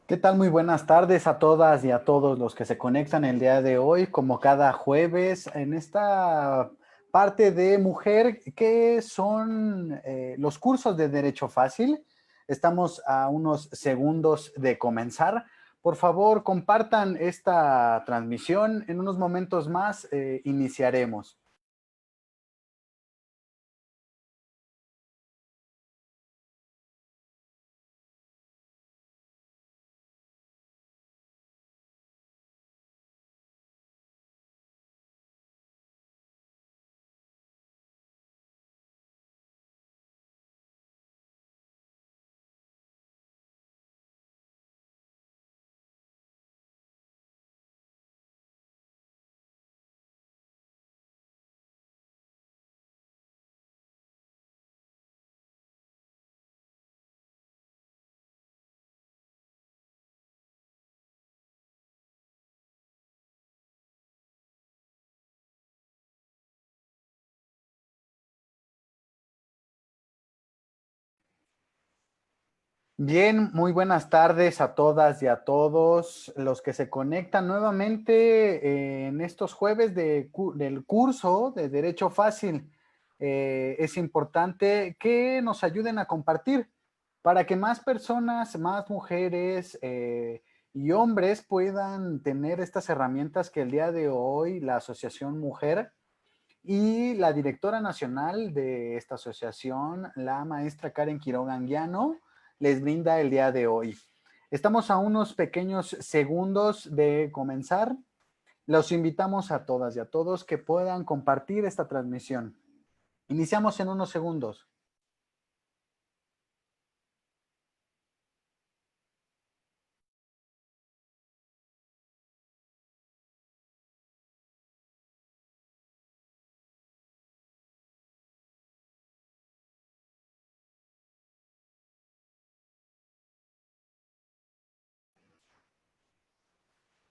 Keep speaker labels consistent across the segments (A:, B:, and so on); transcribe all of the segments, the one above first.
A: ¿Qué tal? Muy buenas tardes a todas y a todos los que se conectan el día de hoy, como cada jueves, en esta parte de mujer que son los cursos de Derecho Fácil. Estamos a unos segundos de comenzar. Por favor, compartan esta transmisión. En unos momentos más iniciaremos. Bien, muy buenas tardes a todas y a todos los que se conectan nuevamente en estos jueves del curso de Derecho Fácil. Es importante que nos ayuden a compartir para que más personas, más mujeres y hombres puedan tener estas herramientas que el día de hoy la Asociación Mujer y la directora nacional de esta asociación, la maestra Karen Quiroga Anguiano, les brinda el día de hoy. Estamos a unos pequeños segundos de comenzar. Los invitamos a todas y a todos que puedan compartir esta transmisión. Iniciamos en unos segundos.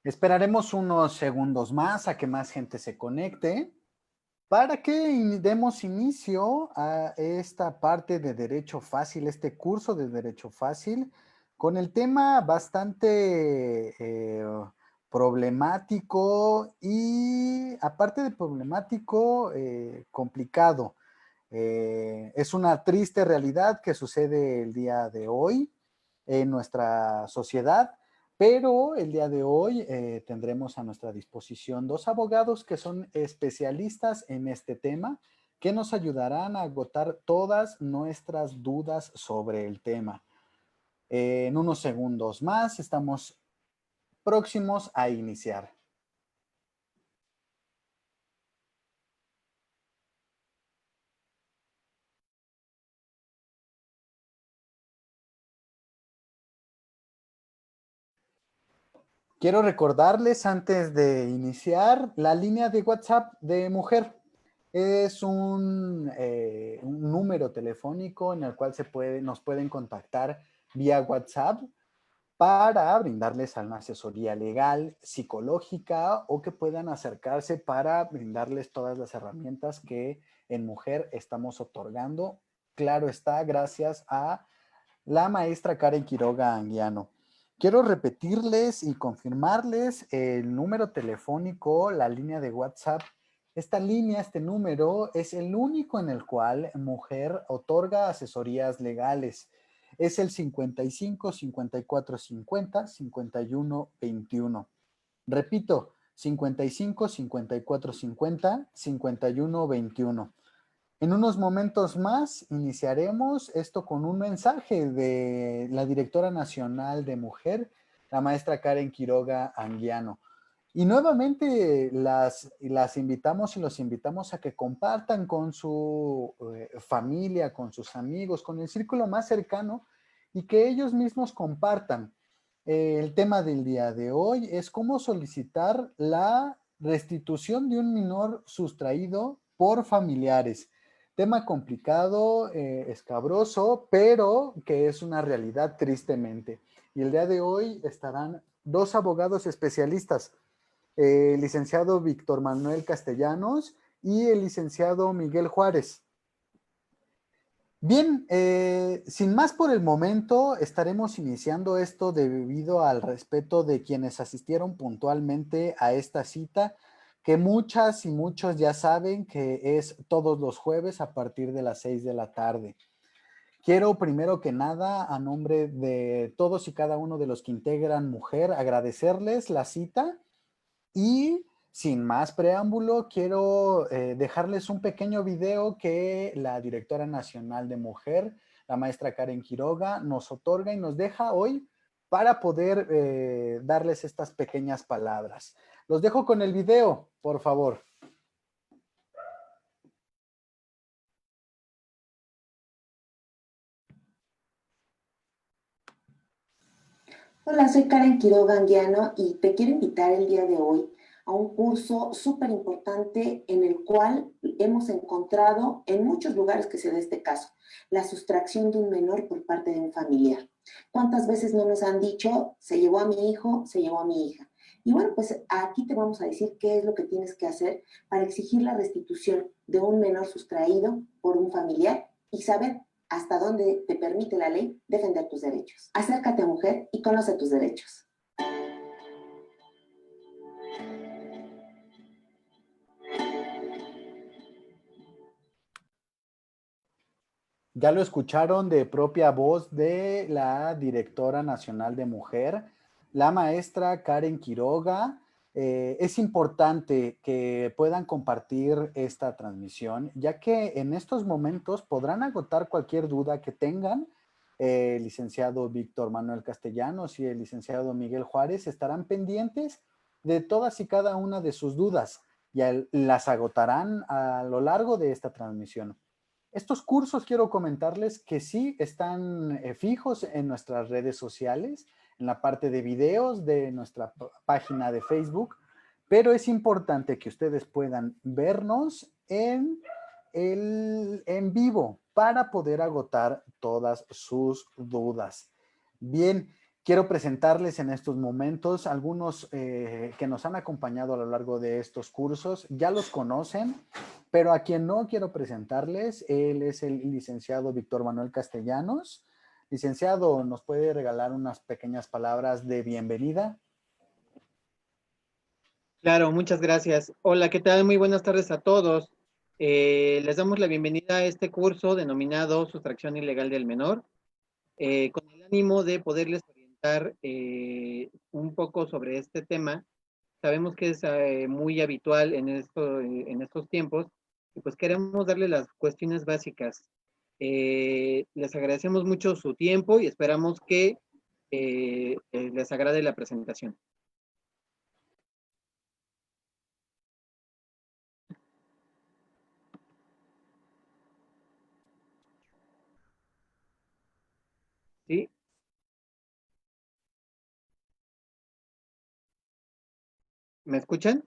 A: Esperaremos unos segundos más a que más gente se conecte para que demos inicio a esta parte de Derecho Fácil, este curso de Derecho Fácil, con el tema bastante problemático y, aparte de problemático, complicado. Es una triste realidad que sucede el día de hoy en nuestra sociedad, pero el día de hoy tendremos a nuestra disposición dos abogados que son especialistas en este tema, que nos ayudarán a agotar todas nuestras dudas sobre el tema. En unos segundos más estamos próximos a iniciar. Quiero recordarles antes de iniciar la línea de WhatsApp de mujer. Es un número telefónico en el cual nos pueden contactar vía WhatsApp para brindarles una asesoría legal, psicológica o que puedan acercarse para brindarles todas las herramientas que en mujer estamos otorgando. Claro está, gracias a la maestra Karen Quiroga Anguiano. Quiero repetirles y confirmarles el número telefónico, la línea de WhatsApp. Esta línea, este número, es el único en el cual mujer otorga asesorías legales. Es el 55 54 50 51 21. Repito, 55 54 50 51 21. En unos momentos más iniciaremos esto con un mensaje de la directora nacional de mujer, la maestra Karen Quiroga Anguiano. Y nuevamente las invitamos y los invitamos a que compartan con su familia, con sus amigos, con el círculo más cercano y que ellos mismos compartan. El tema del día de hoy es cómo solicitar la restitución de un menor sustraído por familiares. Tema complicado, escabroso, pero que es una realidad tristemente. Y el día de hoy estarán dos abogados especialistas, el licenciado Víctor Manuel Castellanos y el licenciado Miguel Juárez. Bien, sin más por el momento, estaremos iniciando esto debido al respeto de quienes asistieron puntualmente a esta cita, que muchas y muchos ya saben que es todos los jueves a partir de las 6 de la tarde. Quiero primero que nada, a nombre de todos y cada uno de los que integran Mujer, agradecerles la cita y sin más preámbulo, quiero dejarles un pequeño video que la directora nacional de Mujer, la maestra Karen Quiroga, nos otorga y nos deja hoy para poder darles estas pequeñas palabras. Los dejo con el video, por favor.
B: Hola, soy Karen Quiroga Anguiano y te quiero invitar el día de hoy a un curso súper importante en el cual hemos encontrado en muchos lugares que se da este caso, la sustracción de un menor por parte de un familiar. ¿Cuántas veces no nos han dicho, se llevó a mi hijo, se llevó a mi hija? Y bueno, pues aquí te vamos a decir qué es lo que tienes que hacer para exigir la restitución de un menor sustraído por un familiar y saber hasta dónde te permite la ley defender tus derechos. Acércate a Mujer y conoce tus derechos.
A: Ya lo escucharon de propia voz de la directora nacional de Mujer, la maestra Karen Quiroga. Es importante que puedan compartir esta transmisión, ya que en estos momentos podrán agotar cualquier duda que tengan. El licenciado Víctor Manuel Castellanos y el licenciado Miguel Juárez estarán pendientes de todas y cada una de sus dudas y las agotarán a lo largo de esta transmisión. Estos cursos quiero comentarles que sí están fijos en nuestras redes sociales, en la parte de videos de nuestra página de Facebook, pero es importante que ustedes puedan vernos en vivo para poder agotar todas sus dudas. Bien, quiero presentarles en estos momentos algunos que nos han acompañado a lo largo de estos cursos. Ya los conocen, pero a quien no quiero presentarles, él es el licenciado Víctor Manuel Castellanos. Licenciado, ¿nos puede regalar unas pequeñas palabras de bienvenida?
C: Claro, muchas gracias. Hola, ¿qué tal? Muy buenas tardes a todos. Les damos la bienvenida a este curso denominado Sustracción Ilegal del Menor, con el ánimo de poderles orientar un poco sobre este tema. Sabemos que es muy habitual en estos tiempos y pues queremos darle las cuestiones básicas. Les agradecemos mucho su tiempo y esperamos que les agrade la presentación. ¿Sí? ¿Me escuchan?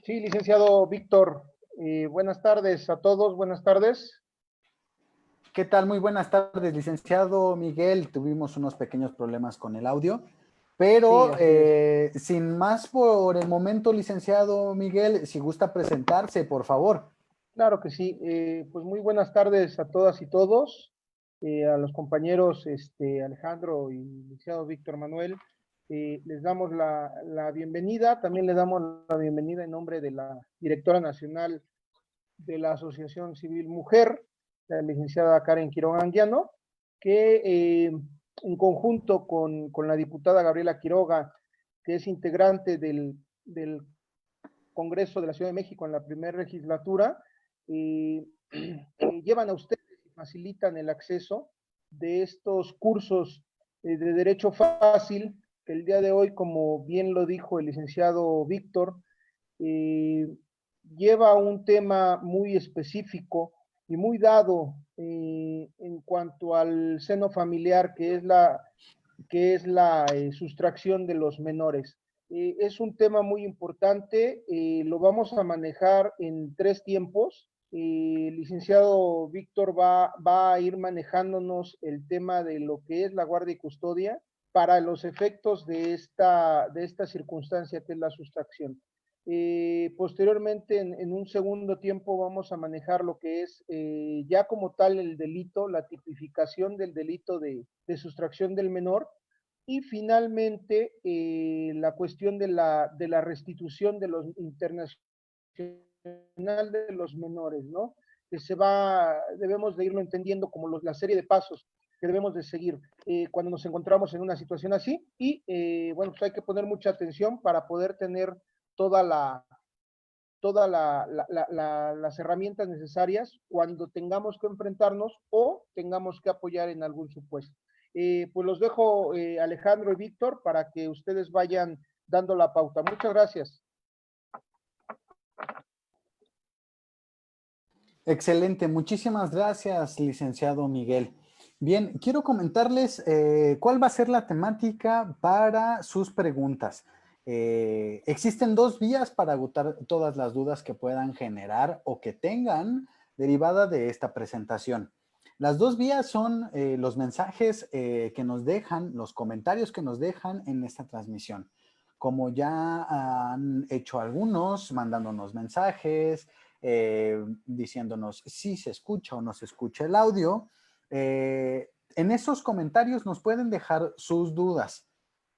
D: Sí, licenciado Víctor, buenas tardes a todos, buenas tardes.
A: ¿Qué tal? Muy buenas tardes, licenciado Miguel. Tuvimos unos pequeños problemas con el audio, pero
D: Sí,
A: sin más por el momento, licenciado Miguel, si gusta presentarse, por favor.
D: Claro que sí, pues muy buenas tardes a todas y todos, a los compañeros Alejandro y licenciado Víctor Manuel, les damos la bienvenida, también le damos la bienvenida en nombre de la directora nacional de la Asociación Civil Mujer, la licenciada Karen Quiroga Anguiano, que en conjunto con la diputada Gabriela Quiroga, que es integrante del Congreso de la Ciudad de México en la primera legislatura, eh, llevan a ustedes y facilitan el acceso de estos cursos de derecho fácil, que el día de hoy, como bien lo dijo el licenciado Víctor, eh, lleva un tema muy específico y muy dado en cuanto al seno familiar, que es la sustracción de los menores. Es un tema muy importante, lo vamos a manejar en 3 tiempos. Licenciado Víctor va a ir manejándonos el tema de lo que es la guardia y custodia para los efectos de esta circunstancia que es la sustracción. Posteriormente, en un segundo tiempo, vamos a manejar lo que es ya como tal el delito, la tipificación del delito de sustracción del menor. Y finalmente, la cuestión de la restitución de los internacional de los menores, ¿no? Que debemos de irlo entendiendo como la serie de pasos que debemos de seguir cuando nos encontramos en una situación así. Y bueno, pues hay que poner mucha atención para poder tener todas las herramientas necesarias cuando tengamos que enfrentarnos o tengamos que apoyar en algún supuesto. Pues los dejo, Alejandro y Víctor, para que ustedes vayan dando la pauta. Muchas gracias.
A: Excelente, muchísimas gracias, licenciado Miguel. Bien, quiero comentarles cuál va a ser la temática para sus preguntas. Existen dos vías para agotar todas las dudas que puedan generar o que tengan derivada de esta presentación. Las dos vías son los mensajes que nos dejan, los comentarios que nos dejan en esta transmisión. Como ya han hecho algunos, mandándonos mensajes, diciéndonos si se escucha o no se escucha el audio. En esos comentarios nos pueden dejar sus dudas.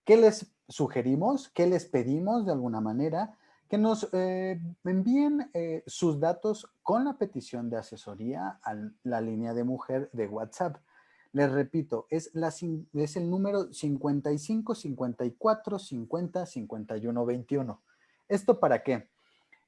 A: ¿Qué les sugerimos? ¿Qué les pedimos de alguna manera? Que nos envíen sus datos con la petición de asesoría a la línea de mujer de WhatsApp. Les repito, es el número 55 54 50 51 21. ¿Esto para qué?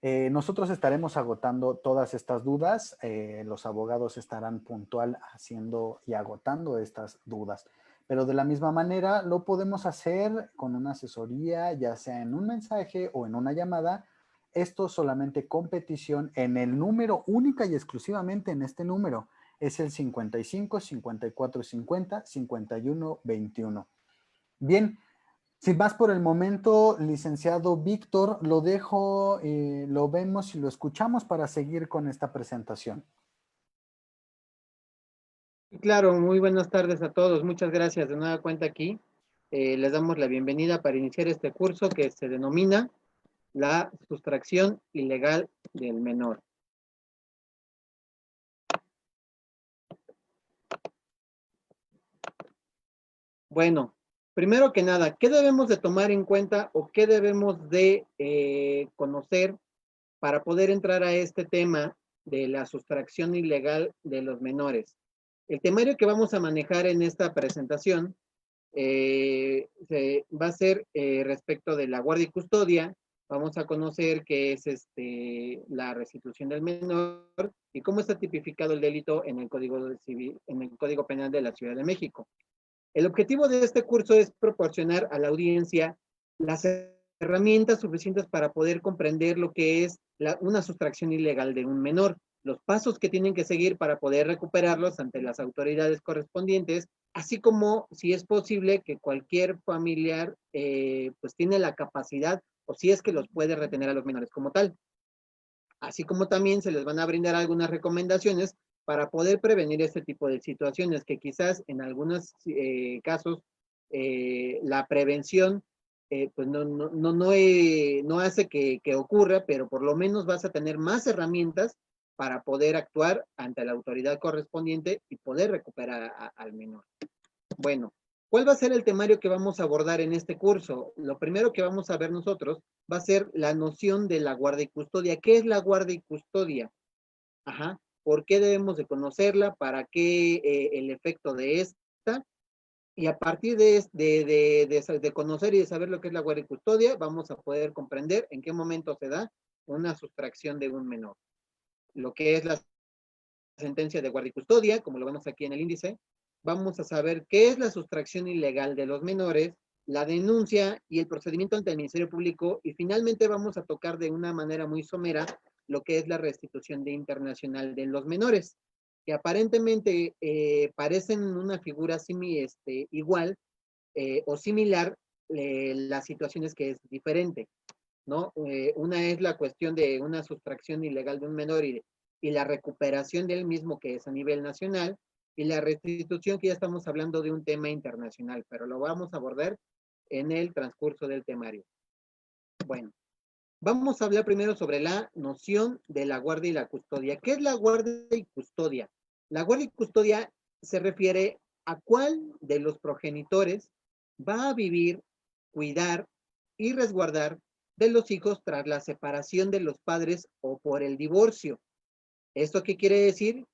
A: Nosotros estaremos agotando todas estas dudas, los abogados estarán puntual haciendo y agotando estas dudas, pero de la misma manera lo podemos hacer con una asesoría, ya sea en un mensaje o en una llamada, esto solamente con petición en el número única y exclusivamente en este número, es el 55 54 50 51 21. Bien. Sin más por el momento, licenciado Víctor, lo dejo, lo vemos y lo escuchamos para seguir con esta presentación.
C: Claro, muy buenas tardes a todos. Muchas gracias de nueva cuenta aquí. Les damos la bienvenida para iniciar este curso que se denomina la sustracción ilegal del menor. Bueno, primero que nada, ¿qué debemos de tomar en cuenta o qué debemos de conocer para poder entrar a este tema de la sustracción ilegal de los menores? El temario que vamos a manejar en esta presentación va a ser respecto de la guardia y custodia. Vamos a conocer qué es la restitución del menor y cómo está tipificado el delito en el Código Civil, en el Código Penal de la Ciudad de México. El objetivo de este curso es proporcionar a la audiencia las herramientas suficientes para poder comprender lo que es una sustracción ilegal de un menor, los pasos que tienen que seguir para poder recuperarlos ante las autoridades correspondientes, así como, si es posible, que cualquier familiar pues tiene la capacidad o si es que los puede retener a los menores como tal. Así como también se les van a brindar algunas recomendaciones para poder prevenir este tipo de situaciones que quizás en algunos casos la prevención pues no hace que ocurra, pero por lo menos vas a tener más herramientas para poder actuar ante la autoridad correspondiente y poder recuperar al menor. Bueno, ¿cuál va a ser el temario que vamos a abordar en este curso? Lo primero que vamos a ver nosotros va a ser la noción de la guardia y custodia. ¿Qué es la guardia y custodia? Ajá. ¿Por qué debemos de conocerla? ¿Para qué el efecto de esta? Y a partir de conocer y de saber lo que es la guardia y custodia, vamos a poder comprender en qué momento se da una sustracción de un menor. Lo que es la sentencia de guardia y custodia, como lo vemos aquí en el índice, vamos a saber qué es la sustracción ilegal de los menores, la denuncia y el procedimiento ante el Ministerio Público, y finalmente vamos a tocar de una manera muy somera lo que es la restitución de internacional de los menores, que aparentemente parecen una figura igual o similar, las situaciones que es diferente, ¿no? Una es la cuestión de una sustracción ilegal de un menor y la recuperación del mismo, que es a nivel nacional, y la restitución, que ya estamos hablando de un tema internacional, pero lo vamos a abordar en el transcurso del temario. Bueno, Vamos a hablar primero sobre la noción de la guardia y la custodia. ¿Qué es la guardia y custodia? La guardia y custodia se refiere a cuál de los progenitores va a vivir, cuidar y resguardar de los hijos tras la separación de los padres o por el divorcio. ¿Esto qué quiere decir?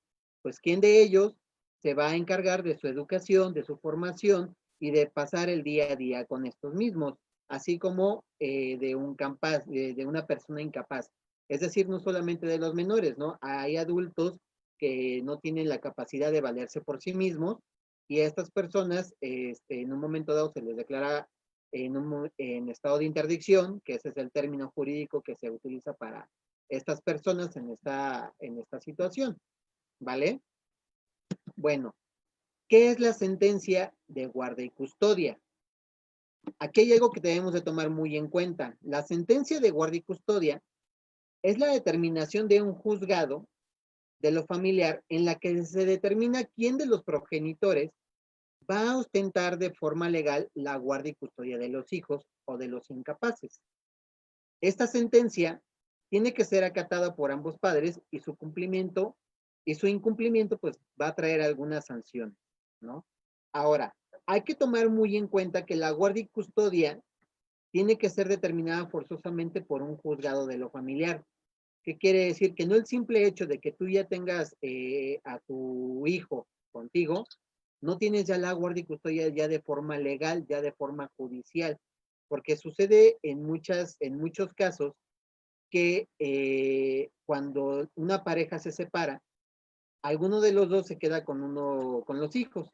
C: Pues quién de ellos se va a encargar de su educación, de su formación y de pasar el día a día con estos mismos, así como de una persona incapaz. Es decir, no solamente de los menores, ¿no? Hay adultos que no tienen la capacidad de valerse por sí mismos y a estas personas en un momento dado se les declara en estado de interdicción, que ese es el término jurídico que se utiliza para estas personas en esta situación, ¿vale? Bueno, ¿qué es la sentencia de guarda y custodia? Aquí hay algo que debemos de tomar muy en cuenta. La sentencia de guarda y custodia es la determinación de un juzgado de lo familiar en la que se determina quién de los progenitores va a ostentar de forma legal la guarda y custodia de los hijos o de los incapaces. Esta sentencia tiene que ser acatada por ambos padres y su cumplimiento y su incumplimiento pues va a traer alguna sanción, ¿no? Ahora, hay que tomar muy en cuenta que la guardia y custodia tiene que ser determinada forzosamente por un juzgado de lo familiar. ¿Qué quiere decir? Que no el simple hecho de que tú ya tengas a tu hijo contigo, no tienes ya la guardia y custodia ya de forma legal, ya de forma judicial, porque sucede en muchos casos que cuando una pareja se separa, alguno de los dos se queda con los hijos,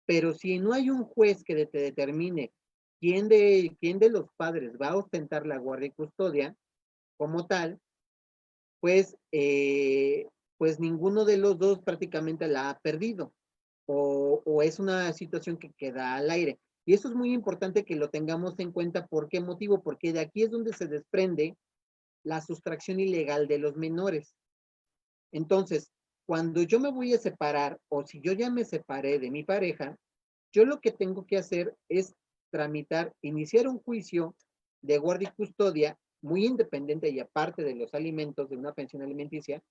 C: pero si no hay un juez que te determine quién de los padres va a ostentar la guardia y custodia como tal, pues, pues ninguno de los dos prácticamente la ha perdido o es una situación que queda al aire. Y eso es muy importante que lo tengamos en cuenta. ¿Por qué motivo? Porque de aquí es donde se desprende la sustracción ilegal de los menores. Entonces, cuando yo me voy a separar o si yo ya me separé de mi pareja, yo lo que tengo que hacer es iniciar un juicio de guardia y custodia muy independiente y aparte de los alimentos de una pensión alimenticia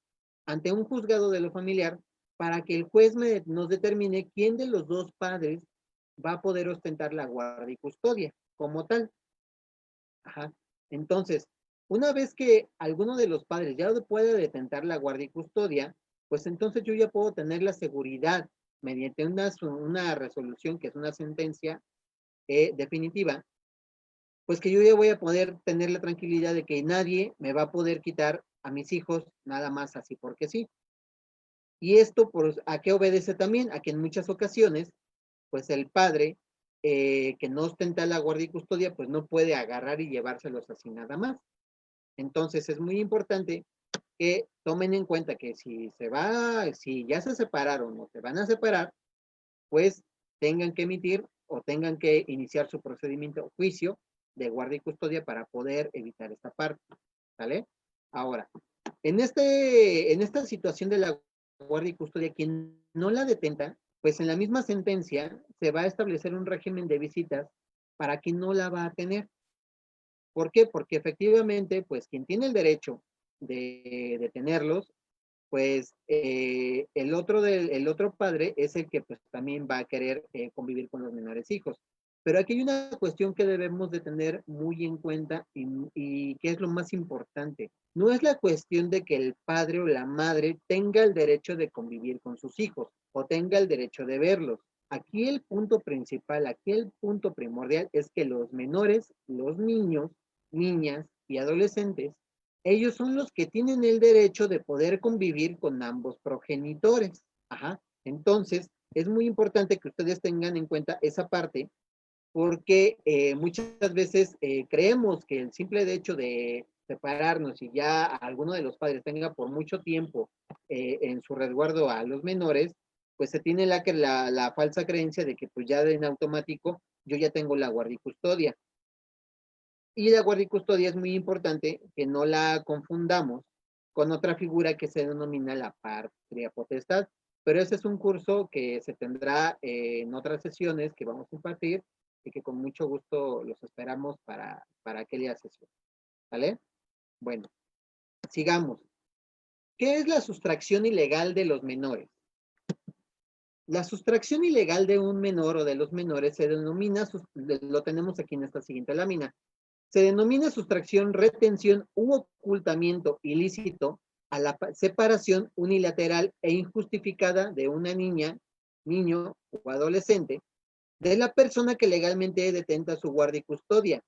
C: ante un juzgado de lo familiar para que el juez nos determine quién de los dos padres va a poder ostentar la guardia y custodia como tal. Ajá. Entonces, una vez que alguno de los padres ya puede detentar la guardia y custodia, pues entonces yo ya puedo tener la seguridad mediante una resolución que es una sentencia definitiva, pues que yo ya voy a poder tener la tranquilidad de que nadie me va a poder quitar a mis hijos nada más así porque sí. Y esto, ¿a qué obedece también? A que en muchas ocasiones, pues el padre que no ostenta la guardia y custodia, pues no puede agarrar y llevárselos así nada más. Entonces es muy importante que tomen en cuenta que si ya se separaron o se van a separar, pues tengan que emitir o tengan que iniciar su procedimiento o juicio de guardia y custodia para poder evitar esta parte, ¿vale? Ahora, en esta situación de la guardia y custodia, quien no la detenta, pues en la misma sentencia se va a establecer un régimen de visitas para quien no la va a tener. ¿Por qué? Porque efectivamente, pues quien tiene el derecho de tenerlos, pues el otro padre es el que pues también va a querer convivir con los menores hijos. Pero aquí hay una cuestión que debemos de tener muy en cuenta y que es lo más importante. No es la cuestión de que el padre o la madre tenga el derecho de convivir con sus hijos o tenga el derecho de verlos. Aquí el punto principal, aquí el punto primordial es que los menores, los niños, niñas y adolescentes, ellos son los que tienen el derecho de poder convivir con ambos progenitores. Ajá. Entonces, es muy importante que ustedes tengan en cuenta esa parte porque muchas veces creemos que el simple hecho de separarnos y ya alguno de los padres tenga por mucho tiempo en su resguardo a los menores, pues se tiene la falsa creencia de que pues ya en automático yo ya tengo la guardia y custodia. Y la guardia y custodia es muy importante que no la confundamos con otra figura que se denomina la patria potestad. Pero ese es un curso que se tendrá en otras sesiones que vamos a impartir y que con mucho gusto los esperamos para aquella sesión. ¿Vale? Bueno, sigamos. ¿Qué es la sustracción ilegal de los menores? La sustracción ilegal de un menor o de los menores se denomina, lo tenemos aquí en esta siguiente lámina, se denomina sustracción, retención u ocultamiento ilícito a la separación unilateral e injustificada de una niña, niño o adolescente de la persona que legalmente detenta su guardia y custodia.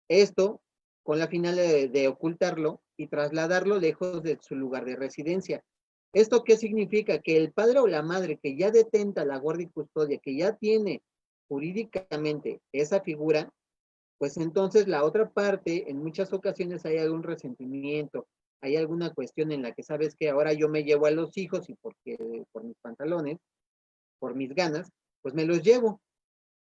C: Esto con la finalidad de ocultarlo y trasladarlo lejos de su lugar de residencia. ¿Esto qué significa? Que el padre o la madre que ya detenta la guardia y custodia, que ya tiene jurídicamente esa figura, pues entonces la otra parte, en muchas ocasiones hay algún resentimiento, hay alguna cuestión en la que sabes que ahora yo me llevo a los hijos y porque por mis pantalones, por mis ganas, pues me los llevo.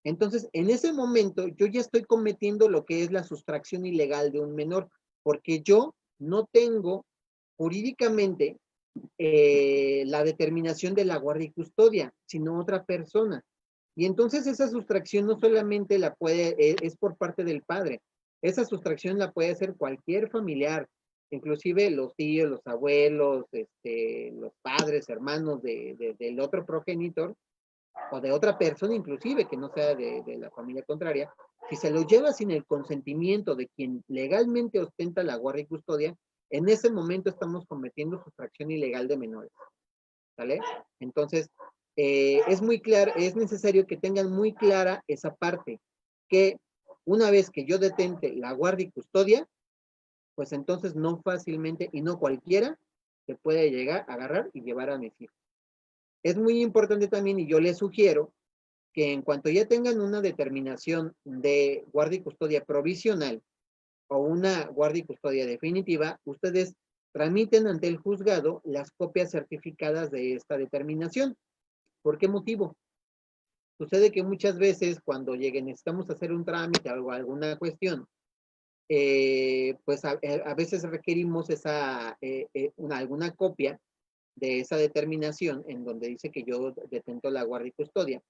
C: Entonces, en ese momento, yo ya estoy cometiendo lo que es la sustracción ilegal de un menor, porque yo no tengo jurídicamente la determinación de la guardia y custodia, sino otra persona. Y entonces esa sustracción no solamente la puede, es por parte del padre, esa sustracción la puede hacer cualquier familiar, inclusive los tíos, los abuelos, los padres, hermanos del otro progenitor, o de otra persona inclusive, que no sea de la familia contraria, si se lo lleva sin el consentimiento de quien legalmente ostenta la guardia y custodia, en ese momento estamos cometiendo sustracción ilegal de menores, ¿vale? Entonces, es muy claro, es necesario que tengan muy clara esa parte, que una vez que yo detente la guardia y custodia, pues entonces no fácilmente y no cualquiera se puede llegar a agarrar y llevar a mis hijos. Es muy importante también, y yo les sugiero, que en cuanto ya tengan una determinación de guardia y custodia provisional o una guardia y custodia definitiva, ustedes tramiten ante el juzgado las copias certificadas de esta determinación. ¿Por qué motivo? Sucede que muchas veces cuando lleguen, necesitamos hacer un trámite o alguna cuestión, pues a veces requerimos alguna copia de esa determinación en donde dice que yo detento la guardia y custodia.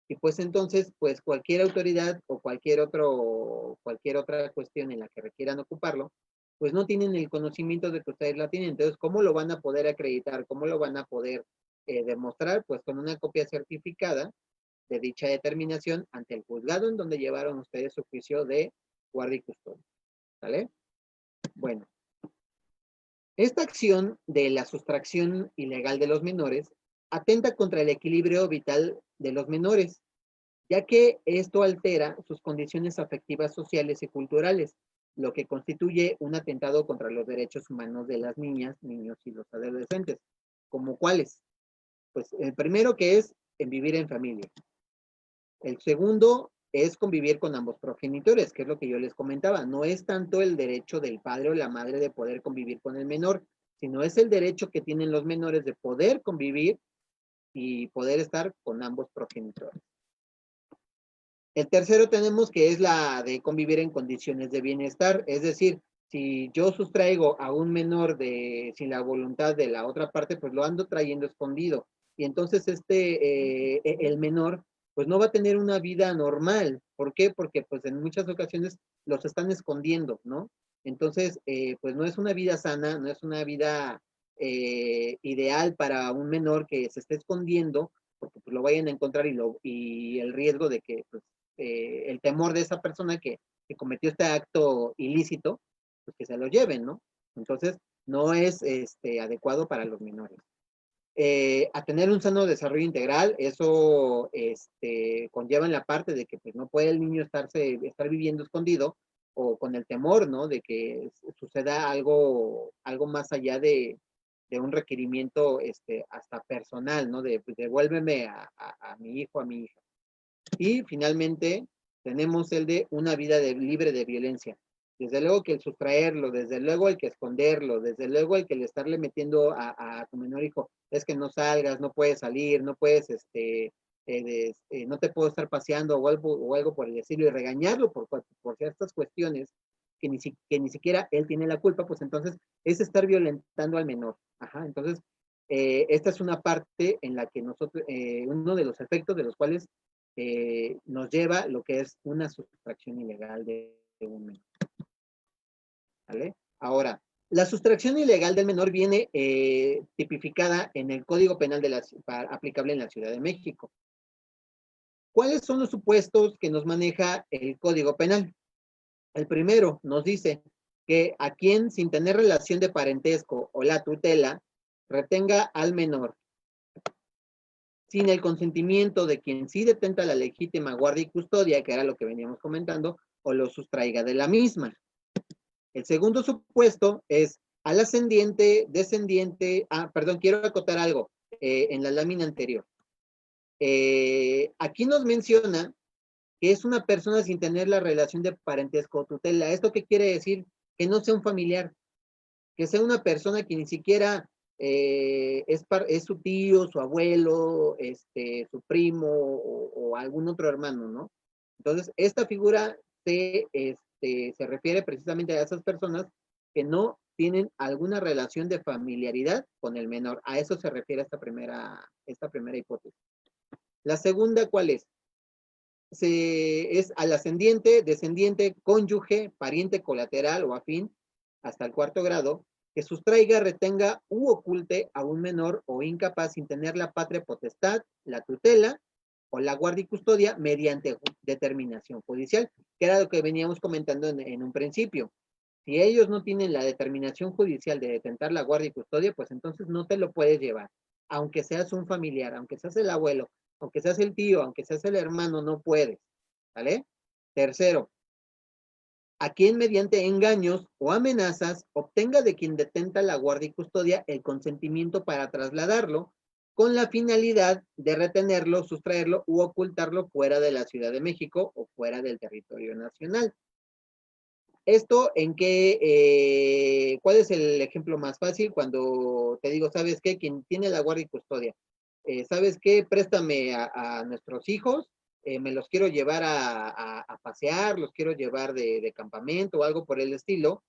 C: Y pues entonces, pues cualquier autoridad o cualquier otra cuestión en la que requieran ocuparlo, pues no tienen el conocimiento de que ustedes la tienen. Entonces, ¿cómo lo van a poder acreditar? ¿Cómo lo van a poder demostrar? Pues con una copia certificada de dicha determinación ante el juzgado en donde llevaron ustedes su juicio de guardia y custodia. ¿Vale? Bueno, esta acción de la sustracción ilegal de los menores atenta contra el equilibrio vital de los menores, ya que esto altera sus condiciones afectivas, sociales y culturales, lo que constituye un atentado contra los derechos humanos de las niñas, niños y los adolescentes. ¿Como cuáles? Pues el primero, que es en vivir en familia. El segundo es convivir con ambos progenitores, que es lo que yo les comentaba. No es tanto el derecho del padre o la madre de poder convivir con el menor, sino es el derecho que tienen los menores de poder convivir y poder estar con ambos progenitores. El tercero tenemos que es la de convivir en condiciones de bienestar, es decir, si yo sustraigo a un menor sin la voluntad de la otra parte, pues lo ando trayendo escondido. Y entonces el menor, pues no va a tener una vida normal. ¿Por qué? Porque pues en muchas ocasiones los están escondiendo, ¿no? Entonces, pues no es una vida sana, no es una vida ideal para un menor que se esté escondiendo, porque pues, lo vayan a encontrar y el riesgo de que pues, el temor de esa persona que cometió este acto ilícito, pues que se lo lleven, ¿no? Entonces, no es adecuado para los menores. A tener un sano desarrollo integral, eso conlleva en la parte de que pues, no puede el niño estar viviendo escondido o con el temor, ¿no? De que suceda algo más allá de un requerimiento hasta personal, ¿no? De pues, devuélveme a mi hijo, a mi hija. Y finalmente tenemos el de una vida libre de violencia. Desde luego que el sustraerlo, desde luego el que esconderlo, desde luego el que el estarle metiendo a tu menor hijo, es que no salgas, no puedes salir, no puedes, no te puedo estar paseando o algo por el estilo y regañarlo por ciertas cuestiones que ni siquiera él tiene la culpa, pues entonces es estar violentando al menor. Ajá, entonces esta es una parte en la que nosotros, uno de los efectos de los cuales nos lleva lo que es una sustracción ilegal de un menor. ¿vale? Ahora, la sustracción ilegal del menor viene tipificada en el Código Penal aplicable en la Ciudad de México. ¿Cuáles son los supuestos que nos maneja el Código Penal? El primero nos dice que a quien sin tener relación de parentesco o la tutela retenga al menor sin el consentimiento de quien sí detenta la legítima guardia y custodia, que era lo que veníamos comentando, o lo sustraiga de la misma. El segundo supuesto es al ascendiente, descendiente, perdón, quiero acotar algo en la lámina anterior. Aquí nos menciona que es una persona sin tener la relación de parentesco o tutela. ¿Esto qué quiere decir? Que no sea un familiar, que sea una persona que ni siquiera es su tío, su abuelo, su primo o algún otro hermano, ¿no? Entonces, esta figura se refiere precisamente a esas personas que no tienen alguna relación de familiaridad con el menor. A eso se refiere esta primera hipótesis. La segunda, ¿cuál es? Es al ascendiente, descendiente, cónyuge, pariente colateral o afín, hasta el cuarto grado, que sustraiga, retenga u oculte a un menor o incapaz sin tener la patria potestad, la tutela o la guardia y custodia mediante determinación judicial, que era lo que veníamos comentando en un principio. Si ellos no tienen la determinación judicial de detentar la guardia y custodia, pues entonces no te lo puedes llevar. Aunque seas un familiar, aunque seas el abuelo, aunque seas el tío, aunque seas el hermano, no puedes. ¿Vale? Tercero, a quien mediante engaños o amenazas obtenga de quien detenta la guardia y custodia el consentimiento para trasladarlo con la finalidad de retenerlo, sustraerlo u ocultarlo fuera de la Ciudad de México o fuera del territorio nacional. Esto en qué, ¿cuál es el ejemplo más fácil? Cuando te digo, ¿sabes qué? Quien tiene la guardia y custodia, ¿sabes qué? Préstame a nuestros hijos, me los quiero llevar a pasear, los quiero llevar de campamento o algo por el estilo.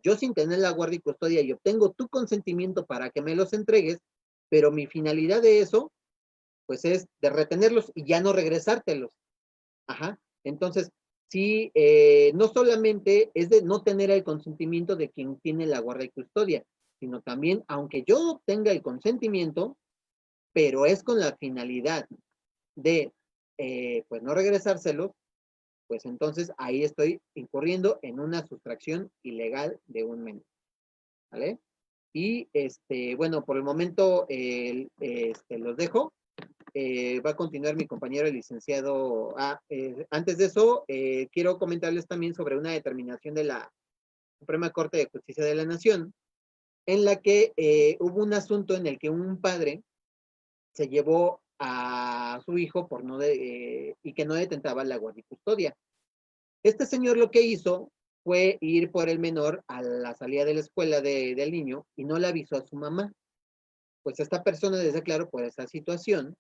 C: Yo sin tener la guardia y custodia y obtengo tu consentimiento para que me los entregues, pero mi finalidad de eso, pues es de retenerlos y ya no regresártelos. Ajá. Entonces, sí, no solamente es de no tener el consentimiento de quien tiene la guardia y custodia, sino también, aunque yo tenga el consentimiento, pero es con la finalidad de, pues, no regresárselos, pues entonces ahí estoy incurriendo en una sustracción ilegal de un menor. ¿Vale? Y, bueno, por el momento los dejo. Va a continuar mi compañero el licenciado. Antes de eso, quiero comentarles también sobre una determinación de la Suprema Corte de Justicia de la Nación, en la que hubo un asunto en el que un padre se llevó a su hijo y que no detentaba la guardia y custodia. Este señor lo que hizo fue ir por el menor a la salida de la escuela del niño y no le avisó a su mamá. Pues esta persona les declaró por esa situación,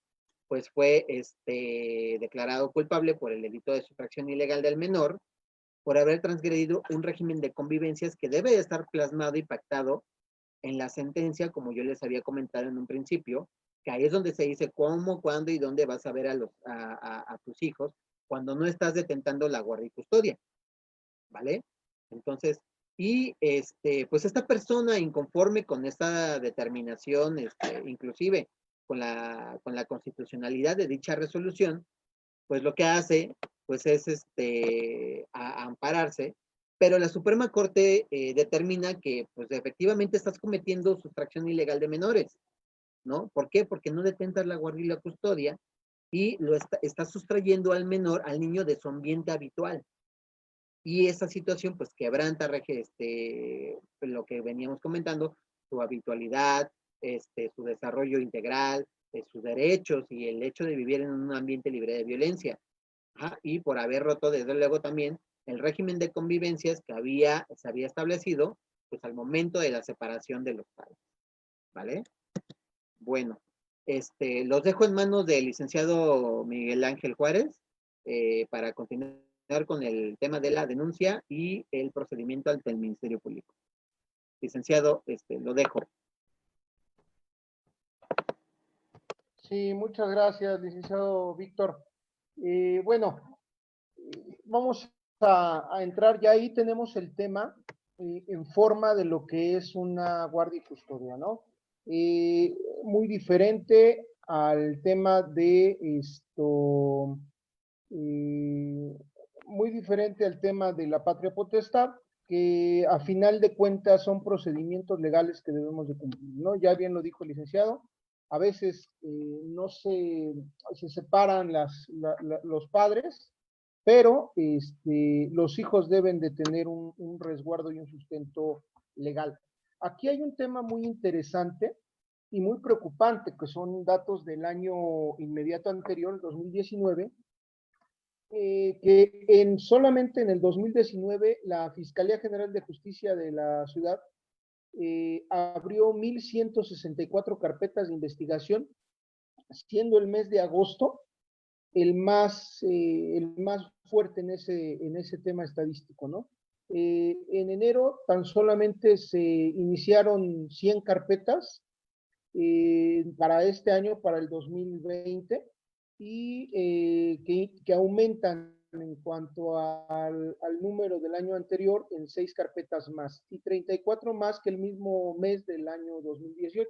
C: pues fue declarado culpable por el delito de sustracción ilegal del menor, por haber transgredido un régimen de convivencias que debe de estar plasmado y pactado en la sentencia, como yo les había comentado en un principio, que ahí es donde se dice cómo, cuándo y dónde vas a ver a tus hijos cuando no estás detentando la guardia y custodia, ¿vale? Entonces, y pues esta persona inconforme con esta determinación, inclusive con la constitucionalidad de dicha resolución, pues lo que hace, pues es ampararse, pero la Suprema Corte determina que, pues efectivamente estás cometiendo sustracción ilegal de menores, ¿no? ¿Por qué? Porque no detentas la guardia y la custodia y estás sustrayendo al menor, al niño de su ambiente habitual. Y esa situación, pues, quebranta lo que veníamos comentando, su habitualidad, su desarrollo integral, sus derechos y el hecho de vivir en un ambiente libre de violencia. Ajá, y por haber roto, desde luego, también el régimen de convivencias que se había establecido, pues, al momento de la separación de los padres. ¿Vale? Bueno, los dejo en manos del licenciado Miguel Ángel Juárez para continuar con el tema de la denuncia y el procedimiento ante el Ministerio Público. Licenciado, lo dejo.
D: Sí, muchas gracias, licenciado Víctor. Bueno, vamos a entrar, ya ahí tenemos el tema en forma de lo que es una guardia y custodia, ¿no? Muy diferente al tema de esto, muy diferente al tema de la patria potestad, que a final de cuentas son procedimientos legales que debemos de cumplir, ¿no? Ya bien lo dijo el licenciado, a veces no se separan los padres, pero los hijos deben de tener un resguardo y un sustento legal. Aquí hay un tema muy interesante y muy preocupante, que son datos del año inmediato anterior, 2019, que solamente en el 2019 la Fiscalía General de Justicia de la ciudad abrió 1,164 carpetas de investigación, siendo el mes de agosto el más fuerte en ese tema estadístico, ¿no? En enero tan solamente se iniciaron 100 carpetas para este año, para el 2020, y que aumentan en cuanto al número del año anterior en 6 carpetas más y 34 más que el mismo mes del año 2018.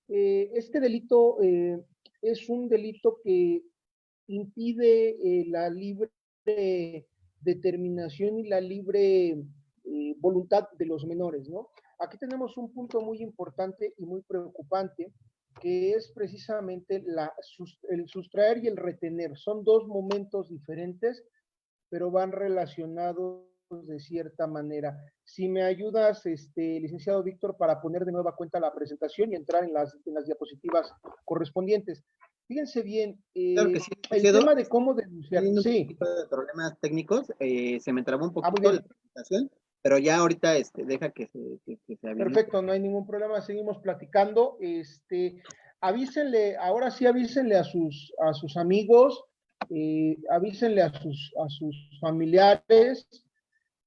D: Este delito es un delito que impide la libre determinación y la libre voluntad de los menores, ¿no? Aquí tenemos un punto muy importante y muy preocupante, que es precisamente el sustraer y el retener. Son dos momentos diferentes, pero van relacionados de cierta manera. Si me ayudas, licenciado Víctor, para poner de nueva cuenta la presentación y entrar en las diapositivas correspondientes. Fíjense bien,
C: Claro que sí,
D: el tema de cómo denunciar.
C: Teniendo un
D: Sí.
C: poquito de problemas técnicos, se me trabó un
D: Muy
C: poquito
D: bien.
C: la presentación, pero ya ahorita deja que se habilite.
D: Perfecto, no hay ningún problema, seguimos platicando. Avísenle, ahora sí avísenle a sus amigos, avísenle a sus familiares,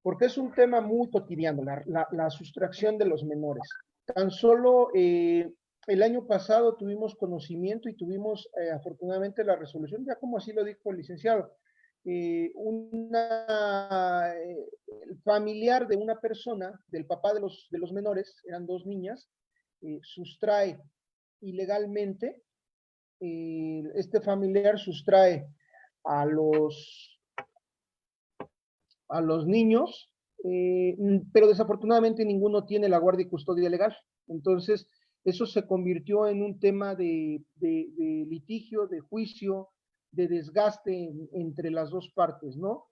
D: porque es un tema muy cotidiano, la sustracción de los menores. Tan solo el año pasado tuvimos conocimiento y tuvimos afortunadamente la resolución, ya como así lo dijo el licenciado, el familiar de una persona, del papá de los menores, eran 2 niñas, sustrae ilegalmente, este familiar sustrae a los niños, pero desafortunadamente ninguno tiene la guardia y custodia legal. Entonces, eso se convirtió en un tema de litigio, de juicio, de desgaste entre las dos partes, ¿no?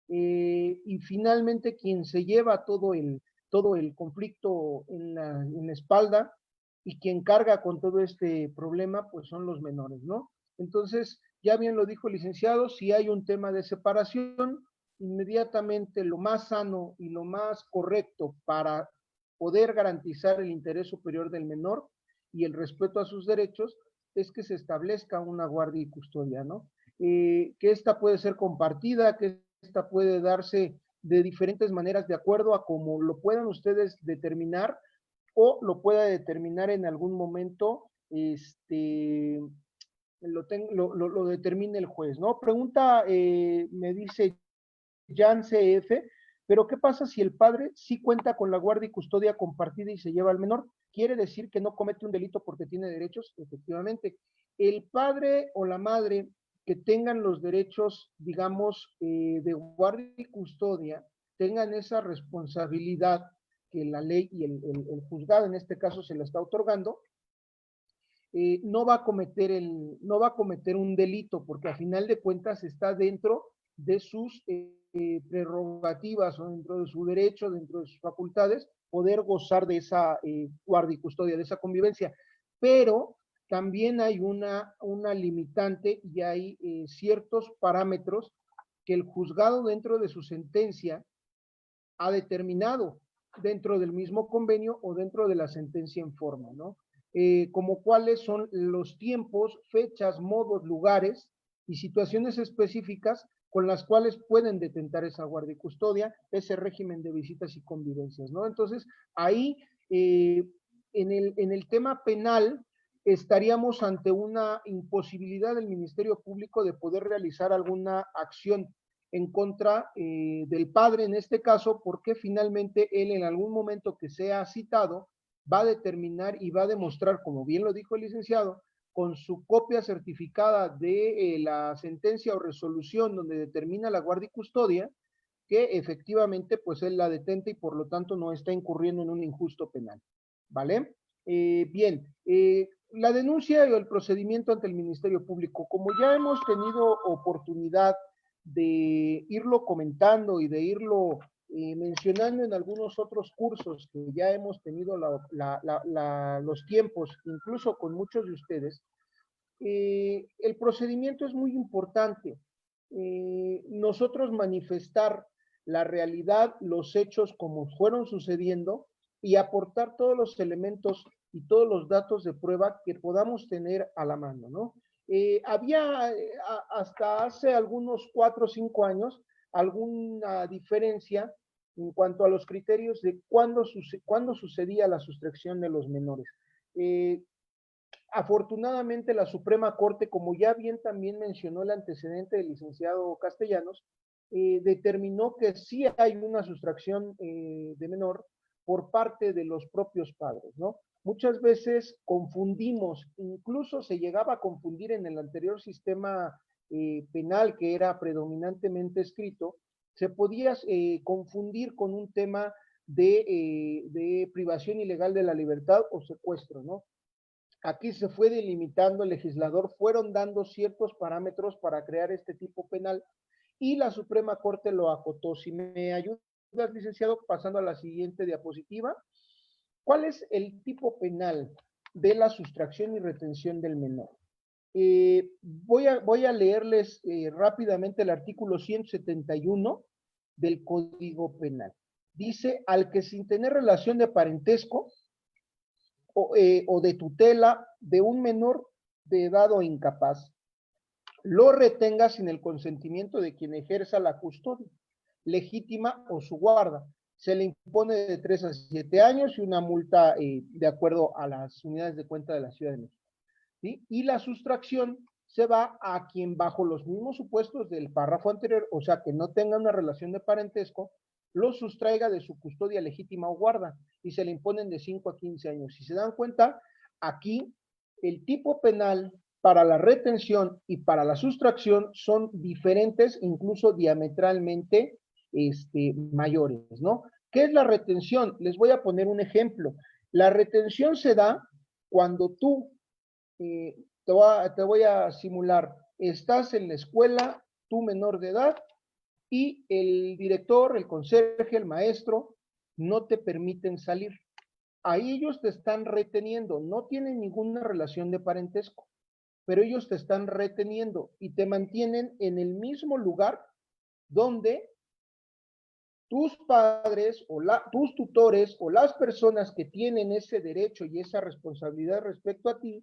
D: Y finalmente quien se lleva todo el conflicto en la espalda y quien carga con todo este problema, pues son los menores, ¿no? Entonces, ya bien lo dijo el licenciado, si hay un tema de separación, inmediatamente lo más sano y lo más correcto para poder garantizar el interés superior del menor y el respeto a sus derechos es que se establezca una guardia y custodia, ¿no? Que esta puede ser compartida, que esta puede darse de diferentes maneras de acuerdo a cómo lo puedan ustedes determinar o lo pueda determinar en algún momento, lo determine el juez, ¿no? Pregunta, me dice Jan CF, pero ¿qué pasa si el padre sí cuenta con la guardia y custodia compartida y se lleva al menor? ¿Quiere decir que no comete un delito porque tiene derechos? Efectivamente. El padre o la madre que tengan los derechos, digamos, de guardia y custodia, tengan esa responsabilidad que la ley y el juzgado en este caso se la está otorgando, no va a cometer un delito, porque a final de cuentas está dentro de sus prerrogativas o dentro de su derecho, dentro de sus facultades, poder gozar de esa guardia y custodia, de esa convivencia. Pero también hay una limitante y hay ciertos parámetros que el juzgado dentro de su sentencia ha determinado dentro del mismo convenio o dentro de la sentencia en forma, ¿no? Como cuáles son los tiempos, fechas, modos, lugares y situaciones específicas con las cuales pueden detentar esa guardia y custodia, ese régimen de visitas y convivencias, ¿no? Entonces, ahí, en el tema penal, estaríamos ante una imposibilidad del Ministerio Público de poder realizar alguna acción en contra del padre en este caso, porque finalmente él en algún momento que sea citado va a determinar y va a demostrar, como bien lo dijo el licenciado, con su copia certificada de la sentencia o resolución donde determina la guardia y custodia, que efectivamente pues él la detente y por lo tanto no está incurriendo en un injusto penal, ¿vale? Bien, la denuncia o el procedimiento ante el Ministerio Público, como ya hemos tenido oportunidad de irlo comentando y de irlo mencionando en algunos otros cursos que ya hemos tenido los tiempos, incluso con muchos de ustedes, el procedimiento es muy importante. Nosotros manifestar la realidad, los hechos como fueron sucediendo y aportar todos los elementos y todos los datos de prueba que podamos tener a la mano, ¿no? Había hasta hace algunos 4 o 5 años alguna diferencia en cuanto a los criterios de cuándo sucedía la sustracción de los menores. Afortunadamente la Suprema Corte, como ya bien también mencionó el antecedente del licenciado Castellanos, determinó que sí hay una sustracción de menor por parte de los propios padres, ¿no? Muchas veces confundimos, incluso se llegaba a confundir en el anterior sistema penal que era predominantemente escrito, se podía confundir con un tema de privación ilegal de la libertad o secuestro, ¿no? Aquí se fue delimitando, el legislador fueron dando ciertos parámetros para crear este tipo penal y la Suprema Corte lo acotó. Si me ayudas, licenciado, pasando a la siguiente diapositiva. ¿Cuál es el tipo penal de la sustracción y retención del menor? Voy a leerles rápidamente el artículo 171 del Código Penal. Dice, al que sin tener relación de parentesco o de tutela de un menor de edad o incapaz, lo retenga sin el consentimiento de quien ejerza la custodia legítima o su guarda. Se le impone de 3 a 7 años y una multa de acuerdo a las unidades de cuenta de la Ciudad de México, ¿sí? Y la sustracción se va a quien bajo los mismos supuestos del párrafo anterior, o sea, que no tenga una relación de parentesco, lo sustraiga de su custodia legítima o guarda y se le imponen de 5 a 15 años. Si se dan cuenta, aquí el tipo penal para la retención y para la sustracción son diferentes, incluso diametralmente mayores, ¿no? ¿Qué es la retención? Les voy a poner un ejemplo. La retención se da cuando tú, te voy a simular, estás en la escuela, tú menor de edad, y el director, el conserje, el maestro, no te permiten salir. Ahí ellos te están reteniendo, no tienen ninguna relación de parentesco, pero ellos te están reteniendo y te mantienen en el mismo lugar donde tus padres o tus tutores o las personas que tienen ese derecho y esa responsabilidad respecto a ti,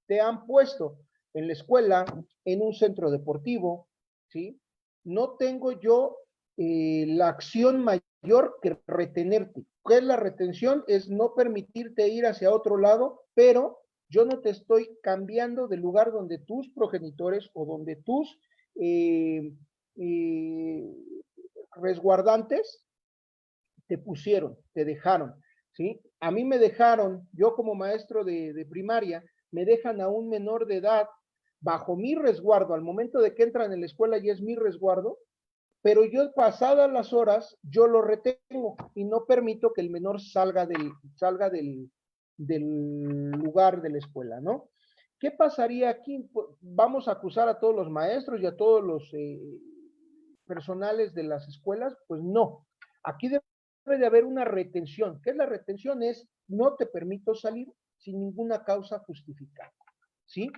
D: te han puesto en la escuela, en un centro deportivo, ¿sí? No tengo yo la acción mayor que retenerte. ¿Qué es la retención? Es no permitirte ir hacia otro lado, pero yo no te estoy cambiando del lugar donde tus progenitores o donde tus resguardantes te pusieron, te dejaron, ¿sí? A mí me dejaron, yo como maestro de primaria, me dejan a un menor de edad bajo mi resguardo, al momento de que entran en la escuela y es mi resguardo, pero yo pasadas las horas, yo lo retengo y no permito que el menor salga del lugar de la escuela, ¿no? ¿Qué pasaría aquí? ¿Vamos a acusar a todos los maestros y a todos los personales de las escuelas? Pues no. Aquí debe de haber una retención. ¿Qué es la retención? Es no te permito salir sin ninguna causa justificada, ¿sí?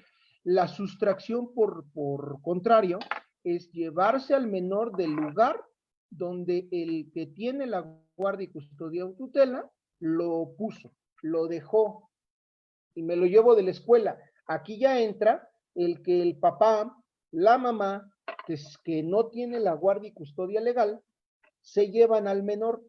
D: La sustracción, por contrario, es llevarse al menor del lugar donde el que tiene la guardia y custodia o tutela lo puso, lo dejó y me lo llevo de la escuela. Aquí ya entra el que el papá, la mamá, que no tiene la guardia y custodia legal, se llevan al menor,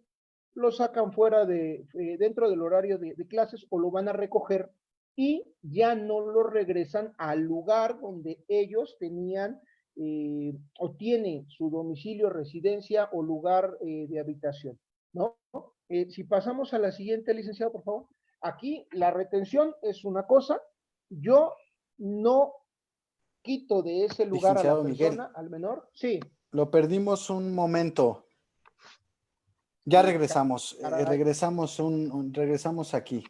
D: lo sacan fuera dentro del horario de clases o lo van a recoger y ya no lo regresan al lugar donde ellos tenían o tiene su domicilio, residencia o lugar de habitación, ¿no? Si pasamos a la siguiente, licenciado, por favor. Aquí la retención es una cosa, yo no quito de ese lugar a la
A: Licenciado Miguel,
D: persona, al menor. Sí.
A: lo perdimos un momento. Ya regresamos,
D: Caray.
A: regresamos aquí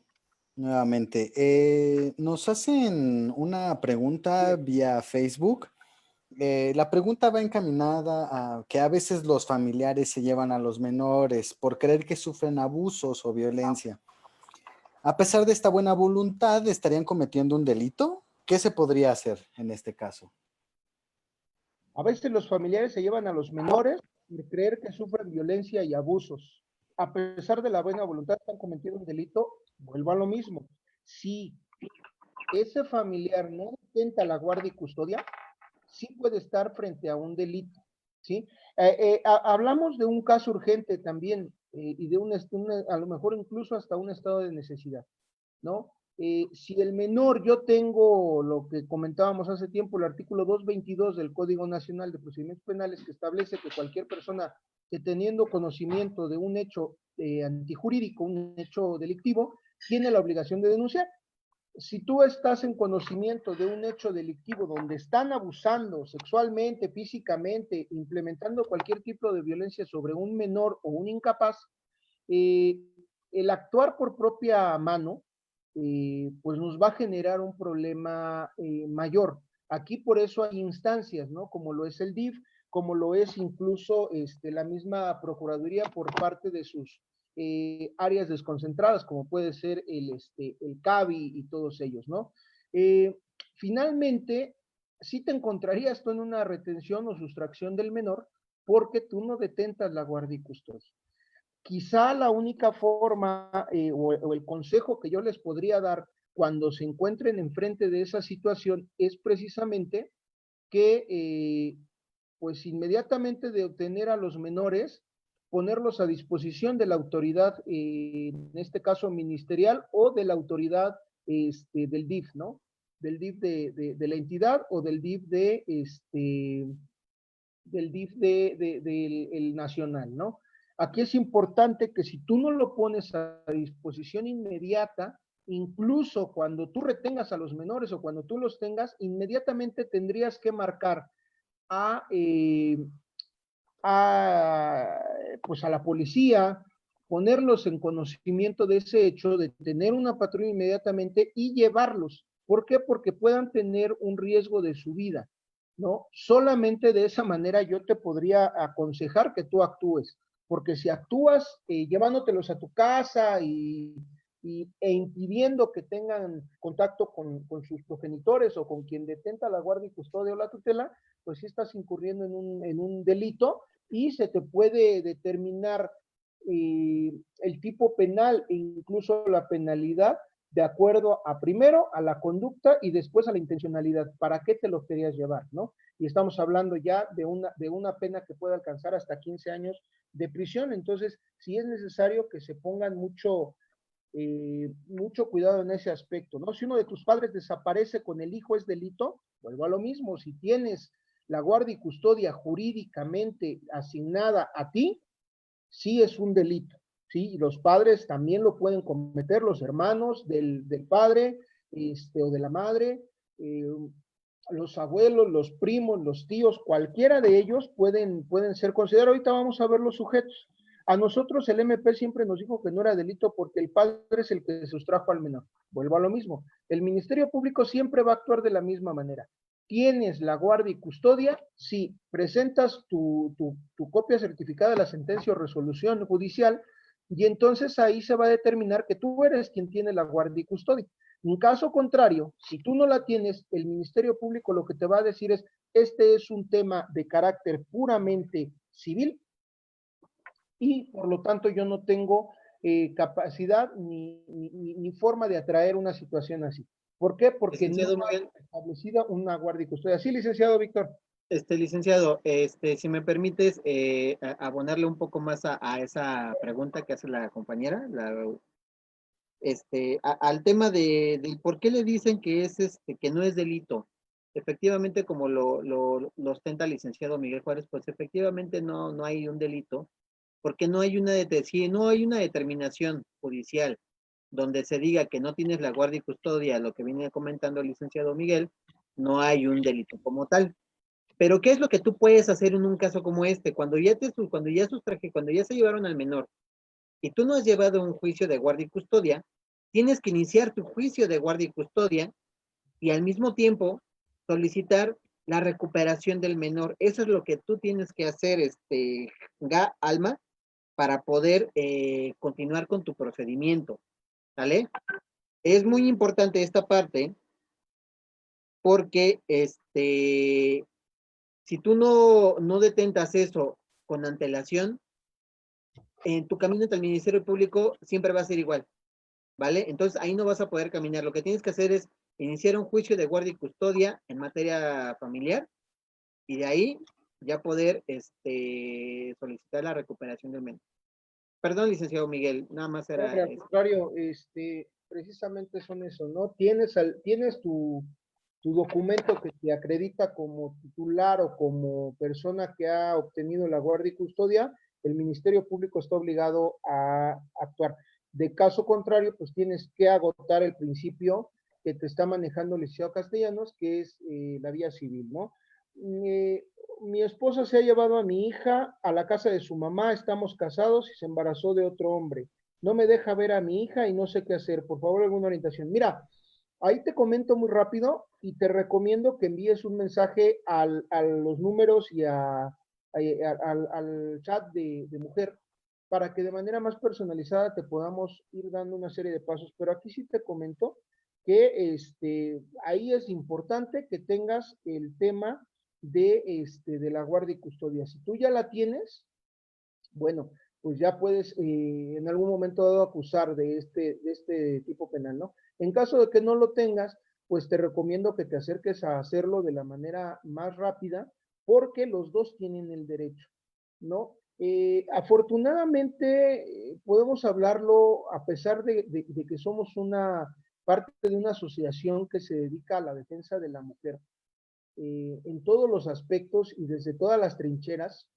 A: nuevamente. Nos hacen una pregunta vía Facebook. La pregunta va encaminada a que a veces los familiares se llevan a los menores por creer que sufren abusos o violencia. A pesar de esta buena voluntad, ¿estarían cometiendo un delito? ¿Qué se podría hacer en este caso?
D: A veces los familiares se llevan a los menores por creer que sufren violencia y abusos. A pesar de la buena voluntad, están cometiendo un delito. Vuelvo a lo mismo. Si ese familiar no intenta la guardia y custodia, sí puede estar frente a un delito, ¿sí? Hablamos de un caso urgente también y de a lo mejor incluso hasta un estado de necesidad, ¿no? Si el menor, yo tengo lo que comentábamos hace tiempo, el artículo 222 del Código Nacional de Procedimientos Penales, que establece que cualquier persona que teniendo conocimiento de un hecho antijurídico, un hecho delictivo, tiene la obligación de denunciar. Si tú estás en conocimiento de un hecho delictivo donde están abusando sexualmente, físicamente, implementando cualquier tipo de violencia sobre un menor o un incapaz, el actuar por propia mano, pues nos va a generar un problema mayor. Aquí por eso hay instancias, ¿no? Como lo es el DIF, como lo es incluso la misma Procuraduría por parte de sus áreas desconcentradas, como puede ser el CABI y todos ellos, ¿no? Finalmente, sí te encontrarías tú en una retención o sustracción del menor porque tú no detentas la guardia y custodia. Quizá la única forma o el consejo que yo les podría dar cuando se encuentren enfrente de esa situación es precisamente que pues inmediatamente de obtener a los menores, ponerlos a disposición de la autoridad, en este caso ministerial, o de la autoridad del DIF, ¿no? Del DIF de la entidad o del DIF del nacional, ¿no? Aquí es importante que si tú no lo pones a disposición inmediata, incluso cuando tú retengas a los menores o cuando tú los tengas, inmediatamente tendrías que marcar a, pues a la policía, ponerlos en conocimiento de ese hecho, de tener una patrulla inmediatamente y llevarlos. ¿Por qué? Porque puedan tener un riesgo de su vida, ¿no? Solamente de esa manera yo te podría aconsejar que tú actúes, porque si actúas llevándotelos a tu casa e impidiendo que tengan contacto con sus progenitores o con quien detenta la guardia y custodia o la tutela, pues sí estás incurriendo en un delito y se te puede determinar el tipo penal e incluso la penalidad de acuerdo a primero a la conducta y después a la intencionalidad. ¿Para qué te lo querías llevar, no? Y estamos hablando ya de una pena que puede alcanzar hasta 15 años de prisión. Entonces, sí es necesario que se pongan mucho cuidado en ese aspecto, ¿no? Si uno de tus padres desaparece con el hijo, ¿es delito? Vuelvo a lo mismo. Si tienes la guardia y custodia jurídicamente asignada a ti, sí es un delito, ¿sí? Y los padres también lo pueden cometer, los hermanos del padre o de la madre, los abuelos, los primos, los tíos, cualquiera de ellos pueden ser considerados. Ahorita vamos a ver los sujetos. A nosotros el MP siempre nos dijo que no era delito porque el padre es el que sustrajo al menor. Vuelvo a lo mismo. El Ministerio Público siempre va a actuar de la misma manera. ¿Tienes la guardia y custodia? Sí. ¿Presentas tu copia certificada de la sentencia o resolución judicial? Y entonces ahí se va a determinar que tú eres quien tiene la guardia y custodia. En caso contrario, si tú no la tienes, el Ministerio Público lo que te va a decir es, este es un tema de carácter puramente civil y por lo tanto yo no tengo capacidad ni forma de atraer una situación así. ¿Por qué? Porque
C: Licenciado
D: no
C: Miguel,
D: ha establecida una guardia y custodia. Sí, licenciado Víctor.
C: licenciado, si me permites abonarle un poco más a esa pregunta que hace la compañera, al tema del por qué le dicen que es que no es delito. efectivamente, como lo ostenta el licenciado Miguel Juárez, pues efectivamente no hay un delito, porque si no hay una determinación judicial donde se diga que no tienes la guardia y custodia, lo que viene comentando el licenciado Miguel, no hay un delito como tal. Pero ¿qué es lo que tú puedes hacer en un caso como este? Cuando ya se llevaron al menor y tú no has llevado un juicio de guardia y custodia, tienes que iniciar tu juicio de guardia y custodia y al mismo tiempo solicitar la recuperación del menor. Eso es lo que tú tienes que hacer, Alma, para poder continuar con tu procedimiento, ¿vale? Es muy importante esta parte porque si tú no detentas eso con antelación, en tu camino ante el Ministerio Público siempre va a ser igual, ¿vale? Entonces ahí no vas a poder caminar. Lo que tienes que hacer es iniciar un juicio de guardia y custodia en materia familiar y de ahí ya poder solicitar la recuperación del menor. Perdón, licenciado Miguel, nada más
D: No,
C: era
D: al
C: eso.
D: contrario, precisamente son eso, ¿no? Tienes tu documento que te acredita como titular o como persona que ha obtenido la guardia y custodia, el Ministerio Público está obligado a actuar. De caso contrario, pues tienes que agotar el principio que te está manejando el licenciado Castellanos, que es la vía civil, ¿no? Eh, Mi esposa se ha llevado a mi hija a la casa de su mamá, estamos casados y se embarazó de otro hombre. No me deja ver a mi hija y no sé qué hacer. Por favor, alguna orientación. Mira, ahí te comento muy rápido y te recomiendo que envíes un mensaje a los números y al chat de mujer para que de manera más personalizada te podamos ir dando una serie de pasos. Pero aquí sí te comento que ahí es importante que tengas el tema de la guardia y custodia. Si tú ya la tienes, bueno, pues ya puedes en algún momento dado acusar de este tipo penal, ¿no? En caso de que no lo tengas, pues te recomiendo que te acerques a hacerlo de la manera más rápida, porque los dos tienen el derecho, ¿no? Afortunadamente, podemos hablarlo a pesar de que somos una parte de una asociación que se dedica a la defensa de la mujer en todos los aspectos y desde todas las trincheras,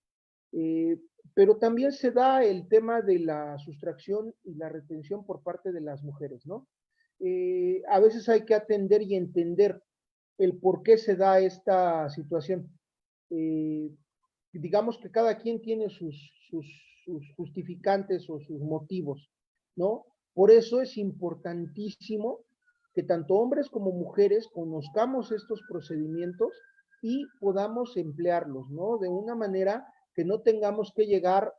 D: eh, pero también se da el tema de la sustracción y la retención por parte de las mujeres, ¿no? A veces hay que atender y entender el por qué se da esta situación. Eh, digamos que cada quien tiene sus justificantes o sus motivos, ¿no? Por eso es importantísimo que tanto hombres como mujeres conozcamos estos procedimientos y podamos emplearlos, ¿no? De una manera que no tengamos que llegar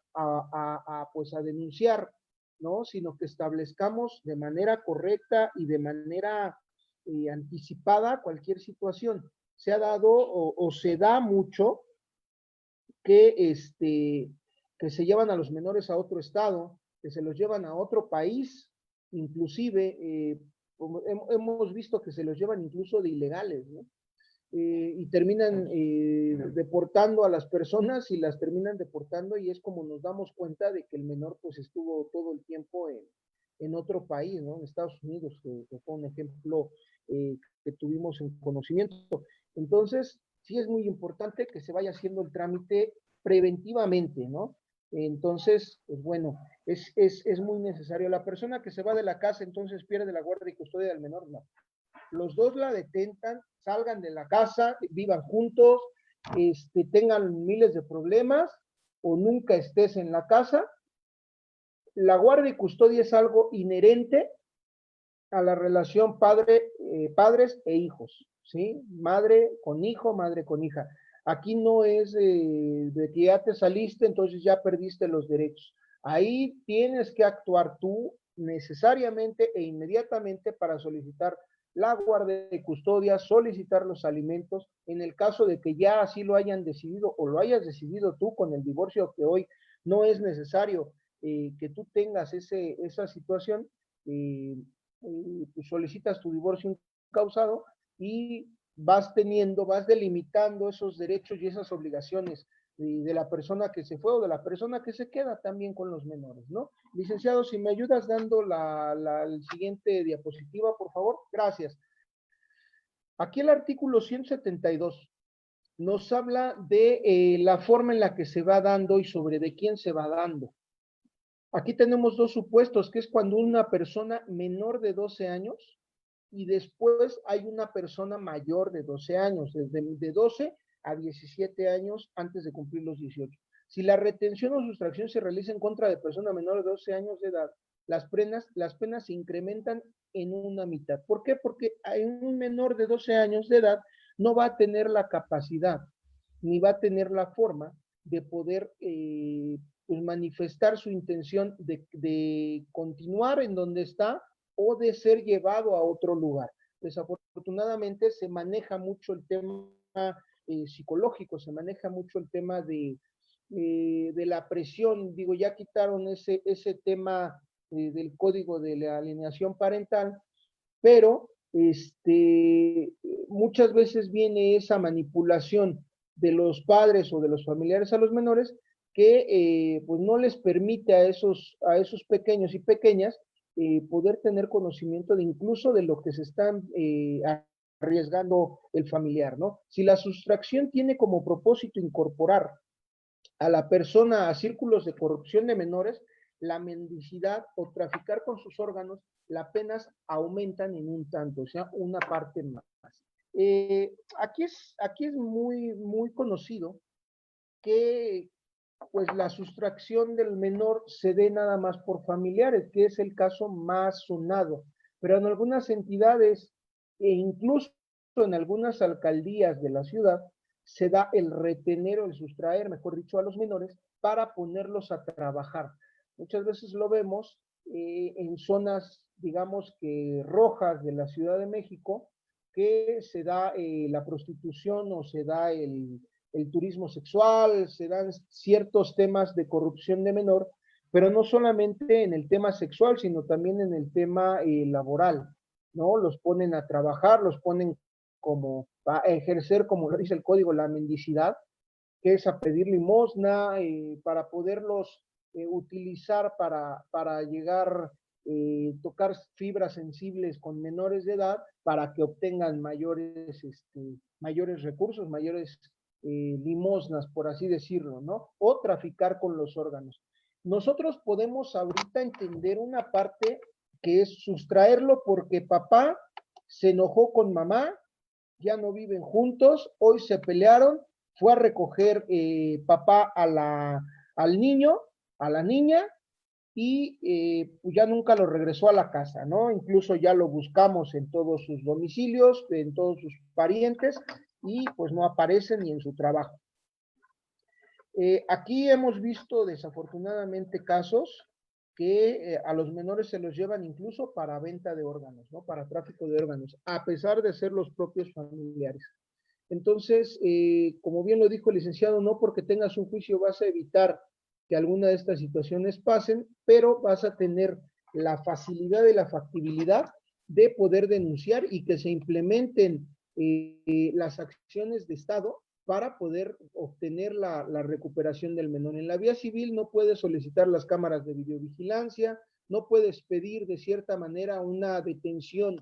D: pues a denunciar, ¿no? Sino que establezcamos de manera correcta y de manera anticipada cualquier situación. Se ha dado o se da mucho que se llevan a los menores a otro estado, que se los llevan a otro país, inclusive hemos visto que se los llevan incluso de ilegales, ¿no? Y terminan deportando a las personas y las terminan deportando y es como nos damos cuenta de que el menor pues estuvo todo el tiempo en otro país, ¿no? En Estados Unidos, que fue un ejemplo que tuvimos en conocimiento. Entonces, sí es muy importante que se vaya haciendo el trámite preventivamente, ¿no? Entonces, pues bueno, es muy necesario. La persona que se va de la casa entonces pierde la guardia y custodia del menor, no. Los dos la detentan, salgan de la casa, vivan juntos, tengan miles de problemas o nunca estés en la casa. La guardia y custodia es algo inherente a la relación padres e hijos, ¿sí? Madre con hijo, madre con hija. Aquí no es de que ya te saliste, entonces ya perdiste los derechos. Ahí tienes que actuar tú necesariamente e inmediatamente para solicitar la guardia de custodia, solicitar los alimentos, en el caso de que ya así lo hayan decidido o lo hayas decidido tú con el divorcio que hoy no es necesario que tú tengas esa situación, eh, pues solicitas tu divorcio incausado y vas delimitando esos derechos y esas obligaciones de la persona que se fue o de la persona que se queda también con los menores, ¿no? Licenciado, si me ayudas dando el siguiente diapositiva, por favor. Gracias. Aquí el artículo 172 nos habla de la forma en la que se va dando y sobre de quién se va dando. Aquí tenemos dos supuestos, que es cuando una persona menor de 12 años y después hay una persona mayor de 12 años, desde de 12 a 17 años antes de cumplir los 18. Si la retención o sustracción se realiza en contra de persona menor de 12 años de edad, las penas se incrementan en una mitad. ¿Por qué? Porque un menor de 12 años de edad no va a tener la capacidad ni va a tener la forma de poder pues manifestar su intención de continuar en donde está o de ser llevado a otro lugar. Desafortunadamente se maneja mucho el tema psicológico, se maneja mucho el tema de la presión. Digo, ya quitaron ese tema del código de la alienación parental, pero muchas veces viene esa manipulación de los padres o de los familiares a los menores que pues no les permite a esos pequeños y pequeñas poder tener conocimiento de incluso de lo que se están arriesgando el familiar, ¿no? Si la sustracción tiene como propósito incorporar a la persona a círculos de corrupción de menores, la mendicidad o traficar con sus órganos, las penas aumentan en un tanto, o sea, una parte más. Aquí es muy conocido que pues la sustracción del menor se dé nada más por familiares, que es el caso más sonado, pero en algunas entidades e incluso en algunas alcaldías de la ciudad se da el retener o el sustraer, mejor dicho, a los menores para ponerlos a trabajar. Muchas veces lo vemos en zonas, digamos que rojas de la Ciudad de México, que se da la prostitución o se da el turismo sexual, se dan ciertos temas de corrupción de menor, pero no solamente en el tema sexual, sino también en el tema laboral, ¿no? Los ponen a trabajar, los ponen como a ejercer, como lo dice el código, la mendicidad, que es a pedir limosna para poderlos utilizar para llegar, tocar fibras sensibles con menores de edad para que obtengan mayores recursos, mayores limosnas, por así decirlo, ¿no? O traficar con los órganos. Nosotros podemos ahorita entender una parte que es sustraerlo porque papá se enojó con mamá, ya no viven juntos, hoy se pelearon, fue a recoger papá al niño, a la niña, y pues ya nunca lo regresó a la casa, ¿no? Incluso ya lo buscamos en todos sus domicilios, en todos sus parientes, y pues no aparece ni en su trabajo. Aquí hemos visto desafortunadamente casos que a los menores se los llevan incluso para venta de órganos, ¿no? Para tráfico de órganos, a pesar de ser los propios familiares. Entonces, como bien lo dijo el licenciado, no porque tengas un juicio vas a evitar que alguna de estas situaciones pasen, pero vas a tener la facilidad y la factibilidad de poder denunciar y que se implementen las acciones de Estado para poder obtener la recuperación del menor. En la vía civil no puedes solicitar las cámaras de videovigilancia, no puedes pedir de cierta manera una detención,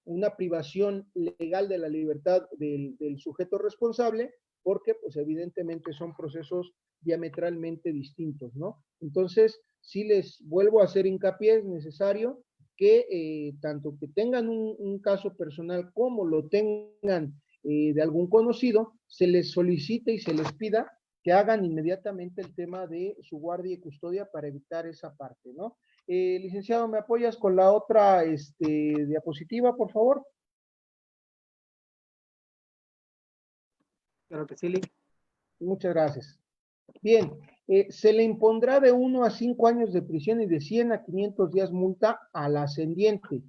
D: una privación legal de la libertad del sujeto responsable, porque pues evidentemente son procesos diametralmente distintos, ¿no? Entonces, sí les vuelvo a hacer hincapié, es necesario que tanto que tengan un caso personal como lo tengan de algún conocido, se les solicite y se les pida que hagan inmediatamente el tema de su guardia y custodia para evitar esa parte, ¿no? Licenciado, ¿me apoyas con la otra diapositiva, por favor?
C: Claro que sí, Lick.
D: Muchas gracias. Bien, se le impondrá de 1 a 5 años de prisión y de 100 a 500 días multa al ascendiente.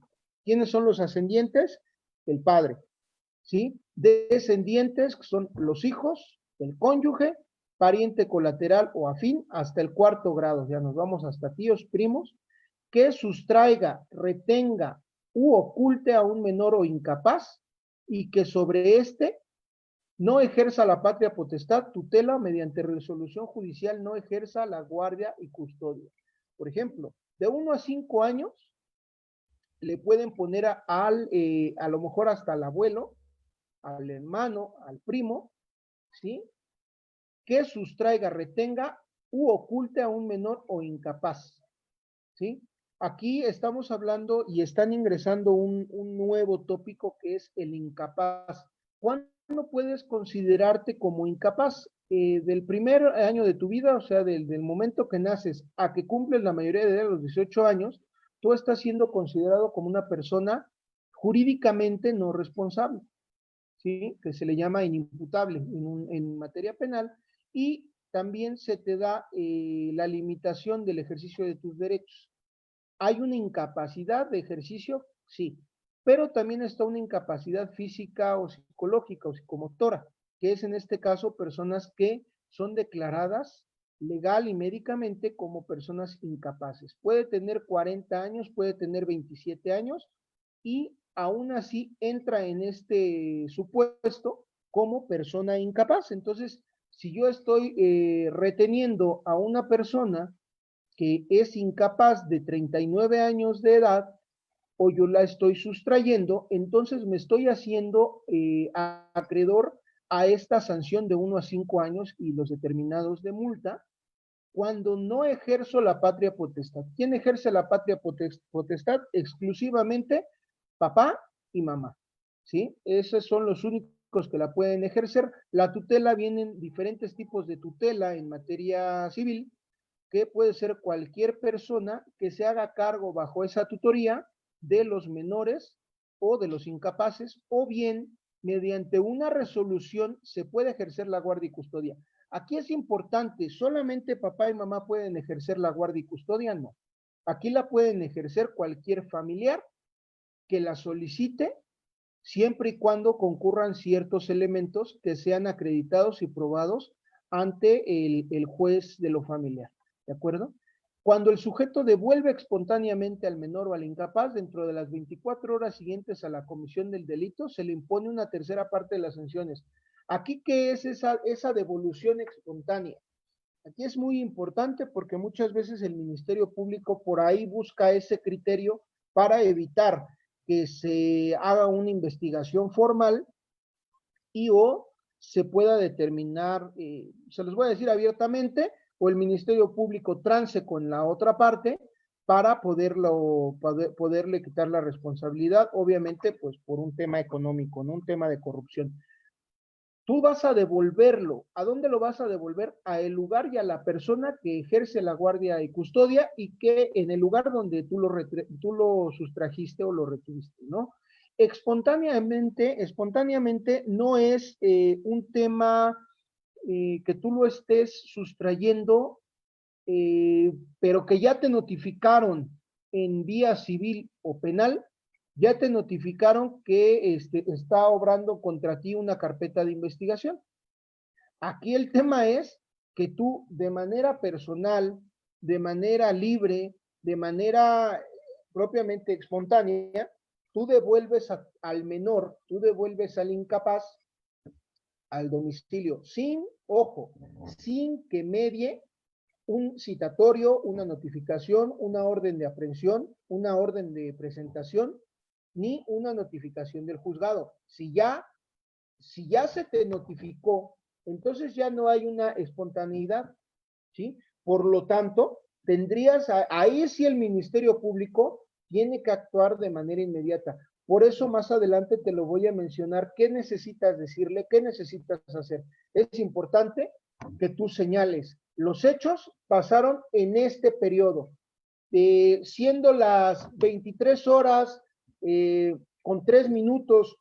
D: ¿Quiénes son los ascendientes? El padre, ¿sí? Descendientes, que son los hijos, el cónyuge, pariente colateral o afín, hasta el 4º grado, ya nos vamos hasta tíos, primos, que sustraiga, retenga u oculte a un menor o incapaz y que sobre este no ejerza la patria potestad, tutela, mediante resolución judicial no ejerza la guardia y custodia. Por ejemplo, de 1 a 5 años, le pueden poner a lo mejor hasta al abuelo, al hermano, al primo, ¿sí? Que sustraiga, retenga u oculte a un menor o incapaz, ¿sí? Aquí estamos hablando y están ingresando un nuevo tópico que es el incapaz. ¿Cuándo puedes considerarte como incapaz? Del primer año de tu vida, o sea, del momento que naces a que cumples la mayoría de edad, los 18 años, tú estás siendo considerado como una persona jurídicamente no responsable, ¿sí? Que se le llama inimputable en materia penal, y también se te da la limitación del ejercicio de tus derechos. ¿Hay una incapacidad de ejercicio? Sí, pero también está una incapacidad física o psicológica o psicomotora, que es en este caso personas que son declaradas legal y médicamente como personas incapaces. Puede tener 40 años, puede tener 27 años y aún así entra en este supuesto como persona incapaz. Entonces, si yo estoy reteniendo a una persona que es incapaz de 39 años de edad, o yo la estoy sustrayendo, entonces me estoy haciendo acreedor a esta sanción de 1 a 5 años y los determinados de multa cuando no ejerzo la patria potestad. ¿Quién ejerce la patria potestad? Exclusivamente papá y mamá, ¿sí? Esos son los únicos que la pueden ejercer. La tutela, vienen diferentes tipos de tutela en materia civil, que puede ser cualquier persona que se haga cargo bajo esa tutoría de los menores o de los incapaces, o bien mediante una resolución se puede ejercer la guardia y custodia. Aquí es importante, ¿solamente papá y mamá pueden ejercer la guardia y custodia? No. Aquí la pueden ejercer cualquier familiar que la solicite, siempre y cuando concurran ciertos elementos que sean acreditados y probados ante el juez de lo familiar. ¿De acuerdo? Cuando el sujeto devuelve espontáneamente al menor o al incapaz, dentro de las 24 horas siguientes a la comisión del delito, se le impone una tercera parte de las sanciones. Aquí, ¿qué es esa devolución espontánea? Aquí es muy importante porque muchas veces el Ministerio Público por ahí busca ese criterio para evitar que se haga una investigación formal y o se pueda determinar, se los voy a decir abiertamente, o el Ministerio Público trance con la otra parte para poderle quitar la responsabilidad, obviamente pues por un tema económico, no un tema de corrupción. Tú vas a devolverlo. ¿A dónde lo vas a devolver? A el lugar y a la persona que ejerce la guardia y custodia y que en el lugar donde tú lo sustrajiste o lo retuviste, ¿no? Espontáneamente no es un tema que tú lo estés sustrayendo, pero que ya te notificaron en vía civil o penal, ya te notificaron que está obrando contra ti una carpeta de investigación. Aquí el tema es que tú de manera personal, de manera libre, de manera propiamente espontánea, tú devuelves al menor, tú devuelves al incapaz al domicilio sin, ojo, sin que medie un citatorio, una notificación, una orden de aprehensión, una orden de presentación, ni una notificación del juzgado. Si ya se te notificó, entonces ya no hay una espontaneidad, ¿sí? Por lo tanto, ahí sí el Ministerio Público tiene que actuar de manera inmediata. Por eso más adelante te lo voy a mencionar, qué necesitas decirle, qué necesitas hacer. Es importante que tú señales, los hechos pasaron en este periodo, siendo las 23 horas con 3 minutos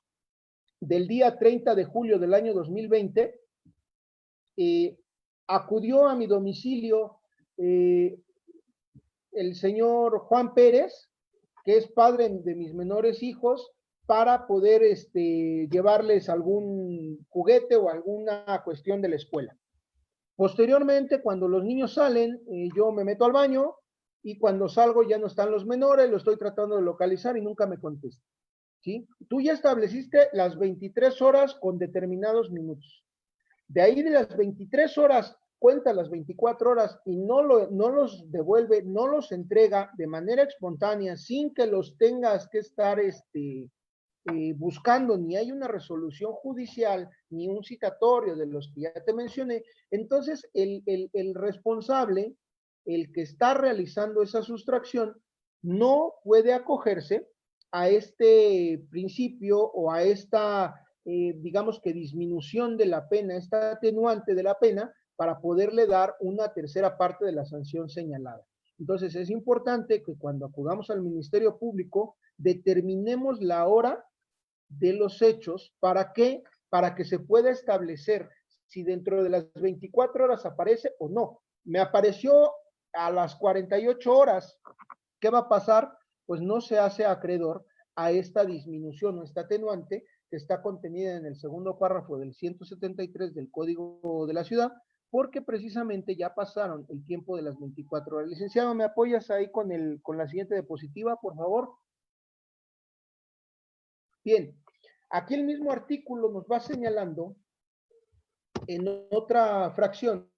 D: del día 30 de julio del año 2020, acudió a mi domicilio el señor Juan Pérez, que es padre de mis menores hijos, para poder llevarles algún juguete o alguna cuestión de la escuela. Posteriormente, cuando los niños salen, yo me meto al baño y cuando salgo ya no están los menores, lo estoy tratando de localizar y nunca me contesta. ¿Sí? Tú ya estableciste las 23 horas con determinados minutos. De ahí de las 23 horas cuenta las 24 horas y no los devuelve, no los entrega de manera espontánea, sin que los tengas que estar buscando, ni hay una resolución judicial, ni un citatorio de los que ya te mencioné, entonces el responsable, el que está realizando esa sustracción, no puede acogerse a este principio o a esta, digamos que disminución de la pena, esta atenuante de la pena, para poderle dar una tercera parte de la sanción señalada. Entonces es importante que cuando acudamos al Ministerio Público determinemos la hora de los hechos. ¿Para qué? Para que se pueda establecer si dentro de las 24 horas aparece o no. Me apareció a las 48 horas. ¿Qué va a pasar? Pues no se hace acreedor a esta disminución o esta atenuante que está contenida en el segundo párrafo del 173 del Código de la Ciudad, porque precisamente ya pasaron el tiempo de las 24 horas. Licenciado, ¿me apoyas ahí con la siguiente diapositiva, por favor? Bien, aquí el mismo artículo nos va señalando en otra fracción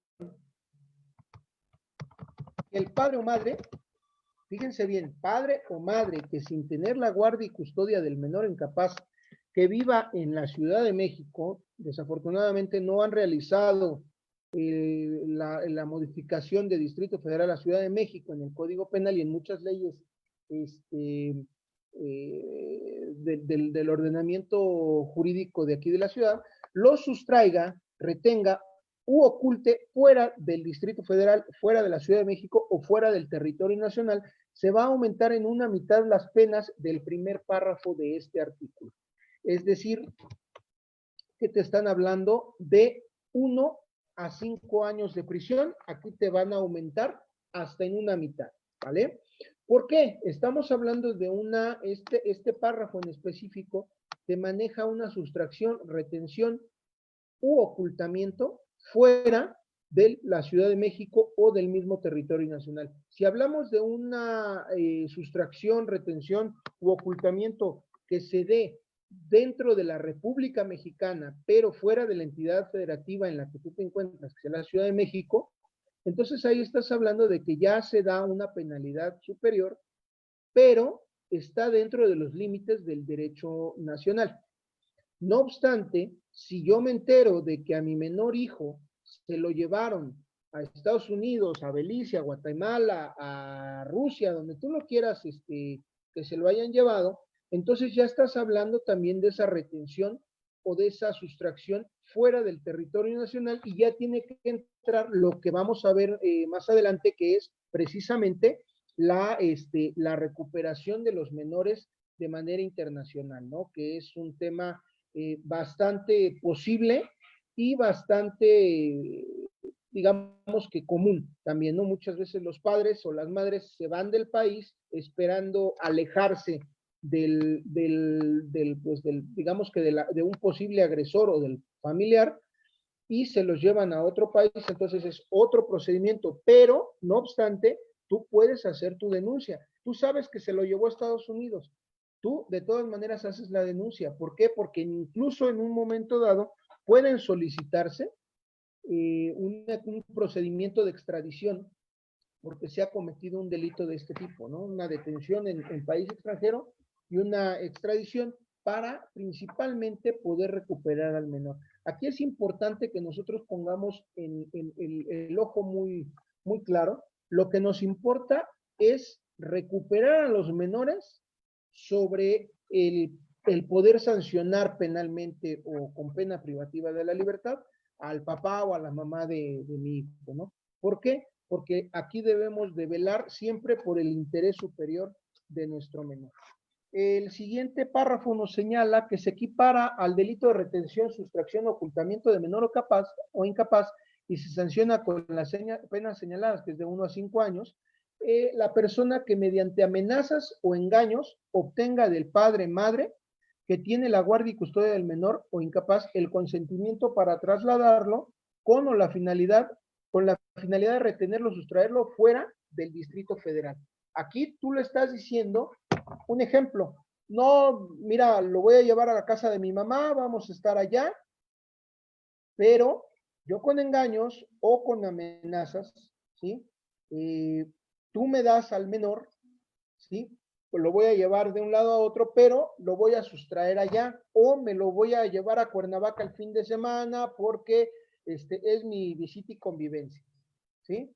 D: que el padre o madre, fíjense bien, padre o madre que sin tener la guardia y custodia del menor incapaz que viva en la Ciudad de México, desafortunadamente no han realizado la modificación de Distrito Federal a Ciudad de México en el Código Penal y en muchas leyes del ordenamiento jurídico de aquí de la ciudad, lo sustraiga, retenga u oculte fuera del Distrito Federal, fuera de la Ciudad de México o fuera del territorio nacional, se va a aumentar en una mitad las penas del primer párrafo de este artículo. Es decir, que te están hablando de 1 a 5 años de prisión, aquí te van a aumentar hasta en una mitad, ¿vale? ¿Por qué? Estamos hablando de este párrafo en específico te maneja una sustracción, retención u ocultamiento fuera de la Ciudad de México o del mismo territorio nacional. Si hablamos de una sustracción, retención u ocultamiento que se dé dentro de la República Mexicana, pero fuera de la entidad federativa en la que tú te encuentras, que es la Ciudad de México, entonces ahí estás hablando de que ya se da una penalidad superior, pero está dentro de los límites del derecho nacional. No obstante, si yo me entero de que a mi menor hijo se lo llevaron a Estados Unidos, a Belice, a Guatemala, a Rusia, donde tú lo quieras, que se lo hayan llevado, entonces ya estás hablando también de esa retención o de esa sustracción fuera del territorio nacional y ya tiene que entrar lo que vamos a ver más adelante, que es precisamente la recuperación de los menores de manera internacional, ¿no? Que es un tema bastante posible y bastante, digamos que común también, ¿no? Muchas veces los padres o las madres se van del país esperando alejarse digamos que de un posible agresor o del familiar y se los llevan a otro país, entonces es otro procedimiento, pero no obstante, tú puedes hacer tu denuncia. Tú sabes que se lo llevó a Estados Unidos, tú de todas maneras haces la denuncia. ¿Por qué? Porque incluso en un momento dado pueden solicitarse un procedimiento de extradición porque se ha cometido un delito de este tipo, ¿no? Una detención en país extranjero y una extradición para principalmente poder recuperar al menor. Aquí es importante que nosotros pongamos el ojo muy, muy claro. Lo que nos importa es recuperar a los menores sobre el poder sancionar penalmente o con pena privativa de la libertad al papá o a la mamá de mi hijo, ¿no? ¿Por qué? Porque aquí debemos de velar siempre por el interés superior de nuestro menor. El siguiente párrafo nos señala que se equipara al delito de retención, sustracción o ocultamiento de menor o incapaz y se sanciona con las penas señaladas, que es de 1 a 5 años, la persona que mediante amenazas o engaños obtenga del padre, madre, que tiene la guardia y custodia del menor o incapaz el consentimiento para trasladarlo con la finalidad de retenerlo, sustraerlo fuera del Distrito Federal. Aquí tú le estás diciendo un ejemplo. No, mira, lo voy a llevar a la casa de mi mamá, vamos a estar allá, pero yo con engaños o con amenazas, ¿sí? Tú me das al menor, ¿sí? Pues lo voy a llevar de un lado a otro, pero lo voy a sustraer allá, o me lo voy a llevar a Cuernavaca el fin de semana porque es mi visita y convivencia, ¿sí?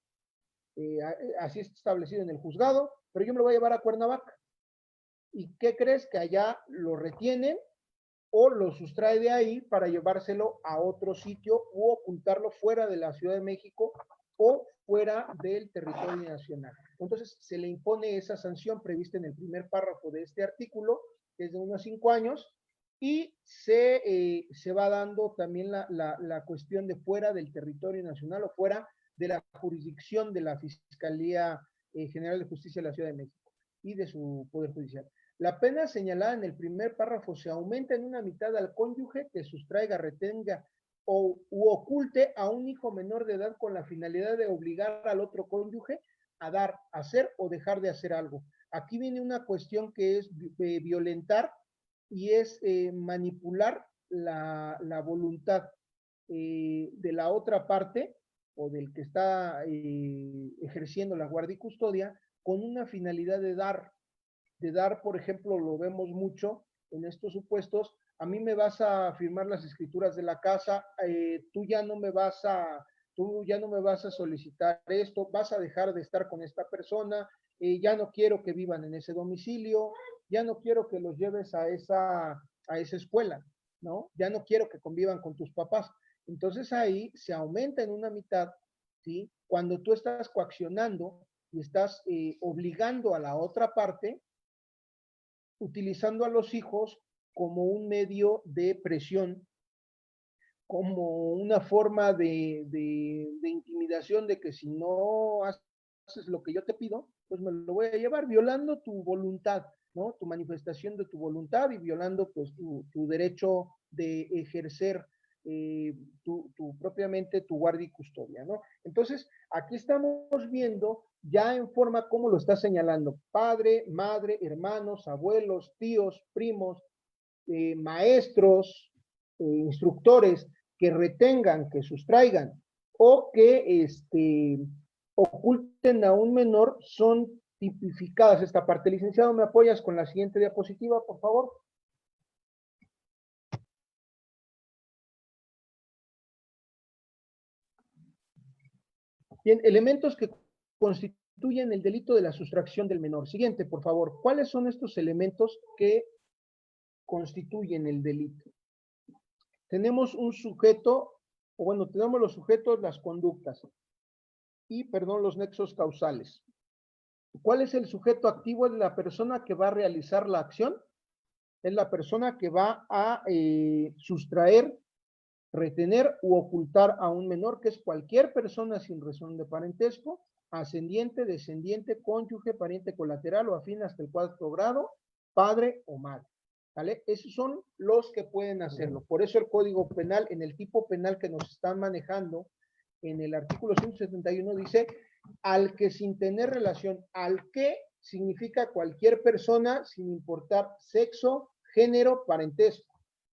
D: Así está establecido en el juzgado, pero yo me lo voy a llevar a Cuernavaca. ¿Y qué crees? Que allá lo retienen o lo sustrae de ahí para llevárselo a otro sitio u ocultarlo fuera de la Ciudad de México o fuera del territorio nacional. Entonces, se le impone esa sanción prevista en el primer párrafo de este artículo, que es de unos 5 años, y se va dando también la cuestión de fuera del territorio nacional o fuera de la jurisdicción de la Fiscalía General de Justicia de la Ciudad de México y de su Poder Judicial. La pena señalada en el primer párrafo se aumenta en una mitad al cónyuge que sustraiga, retenga u oculte a un hijo menor de edad con la finalidad de obligar al otro cónyuge a dar, hacer o dejar de hacer algo. Aquí viene una cuestión que es violentar y es manipular la voluntad de la otra parte o del que está ejerciendo la guardia y custodia con una finalidad de dar, por ejemplo, lo vemos mucho en estos supuestos, a mí me vas a firmar las escrituras de la casa, tú ya no me vas a solicitar esto, vas a dejar de estar con esta persona, ya no quiero que vivan en ese domicilio, ya no quiero que los lleves a esa escuela, ¿no? Ya no quiero que convivan con tus papás. Entonces ahí se aumenta en una mitad, ¿sí? Cuando tú estás coaccionando y estás obligando a la otra parte, utilizando a los hijos como un medio de presión, como una forma de intimidación, de que si no haces lo que yo te pido, pues me lo voy a llevar, violando tu voluntad, ¿no? Tu manifestación de tu voluntad y violando pues tu derecho de ejercer propiamente tu guardia y custodia, ¿no? Entonces, aquí estamos viendo ya en forma como lo está señalando, padre, madre, hermanos, abuelos, tíos, primos, maestros, instructores que retengan, que sustraigan o que oculten a un menor son tipificadas esta parte. Licenciado, ¿me apoyas con la siguiente diapositiva, por favor? Bien, elementos que constituyen el delito de la sustracción del menor. Siguiente, por favor. ¿Cuáles son estos elementos que constituyen el delito? Tenemos un sujeto, o bueno, tenemos los sujetos, las conductas y, perdón, los nexos causales. ¿Cuál es el sujeto activo? Es la persona que va a realizar la acción, es la persona que va a sustraer, retener u ocultar a un menor, que es cualquier persona sin razón de parentesco, ascendiente, descendiente, cónyuge, pariente colateral o afín hasta el 4º grado, padre o madre. ¿Vale? Esos son los que pueden hacerlo. Por eso el Código Penal, en el tipo penal que nos están manejando, en el artículo 171 dice, al que sin tener relación, al que significa cualquier persona sin importar sexo, género, parentesco,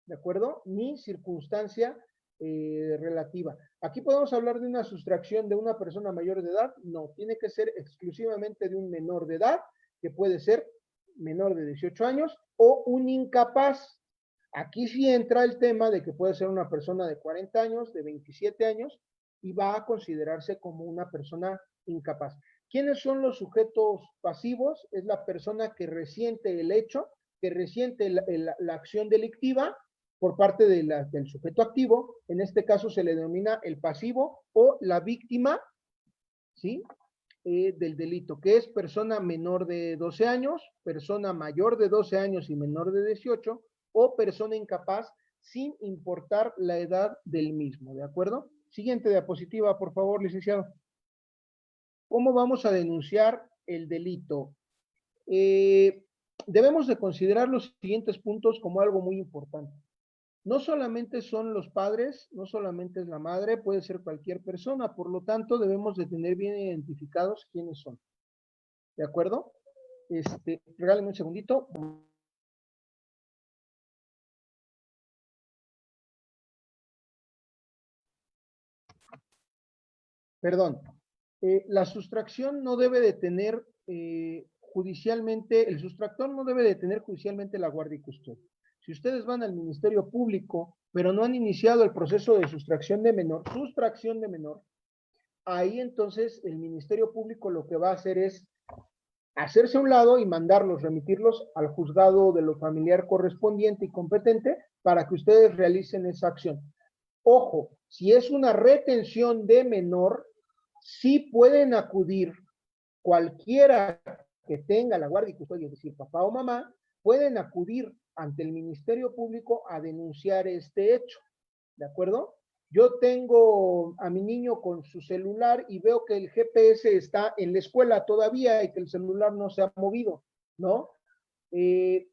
D: ¿de acuerdo? Ni circunstancia relativa. ¿Aquí podemos hablar de una sustracción de una persona mayor de edad? No, tiene que ser exclusivamente de un menor de edad, que puede ser menor de 18 años, o un incapaz. Aquí sí entra el tema de que puede ser una persona de 40 años, de 27 años, y va a considerarse como una persona incapaz. ¿Quiénes son los sujetos pasivos? Es la persona que resiente el hecho, que resiente la acción delictiva por parte del sujeto activo. En este caso se le denomina el pasivo o la víctima, ¿sí? Del delito, que es persona menor de 12 años, persona mayor de 12 años y menor de 18, o persona incapaz sin importar la edad del mismo, ¿de acuerdo? Siguiente diapositiva, por favor, licenciado. ¿Cómo vamos a denunciar el delito? Debemos de considerar los siguientes puntos como algo muy importante. No solamente son los padres, no solamente es la madre, puede ser cualquier persona, por lo tanto debemos de tener bien identificados quiénes son. ¿De acuerdo? Regálame un segundito. Perdón, la sustracción no debe de tener judicialmente, el sustractor no debe de tener judicialmente la guardia y custodia. Si ustedes van al Ministerio Público, pero no han iniciado el proceso de sustracción de menor, ahí entonces el Ministerio Público lo que va a hacer es hacerse a un lado y mandarlos, remitirlos al juzgado de lo familiar correspondiente y competente para que ustedes realicen esa acción. Ojo, si es una retención de menor, sí pueden acudir cualquiera que tenga la guardia y custodia, es decir, papá o mamá, pueden acudir ante el Ministerio Público a denunciar este hecho, ¿de acuerdo? Yo tengo a mi niño con su celular y veo que el GPS está en la escuela todavía y que el celular no se ha movido, ¿no? Y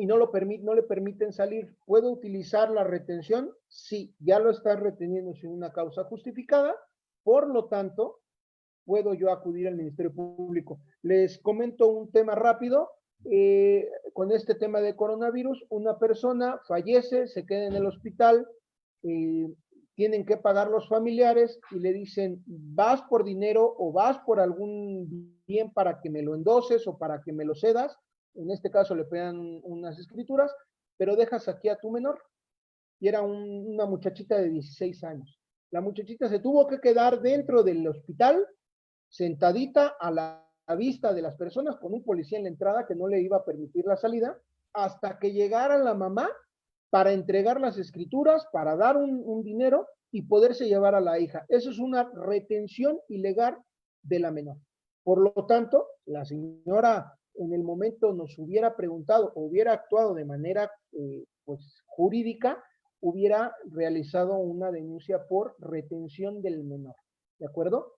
D: no le permiten salir. ¿Puedo utilizar la retención? Sí, ya lo está reteniendo sin una causa justificada, por lo tanto, puedo yo acudir al Ministerio Público. Les comento un tema rápido. Con este tema de coronavirus, una persona fallece, se queda en el hospital, tienen que pagar los familiares y le dicen, vas por dinero o vas por algún bien para que me lo endoses o para que me lo cedas. En este caso le pegan unas escrituras, pero dejas aquí a tu menor. Y era una muchachita de 16 años. La muchachita se tuvo que quedar dentro del hospital, sentadita a la vista de las personas, con un policía en la entrada que no le iba a permitir la salida, hasta que llegara la mamá para entregar las escrituras, para dar un dinero y poderse llevar a la hija. Eso es una retención ilegal de la menor. Por lo tanto, la señora en el momento nos hubiera preguntado o hubiera actuado de manera pues jurídica, hubiera realizado una denuncia por retención del menor. ¿De acuerdo?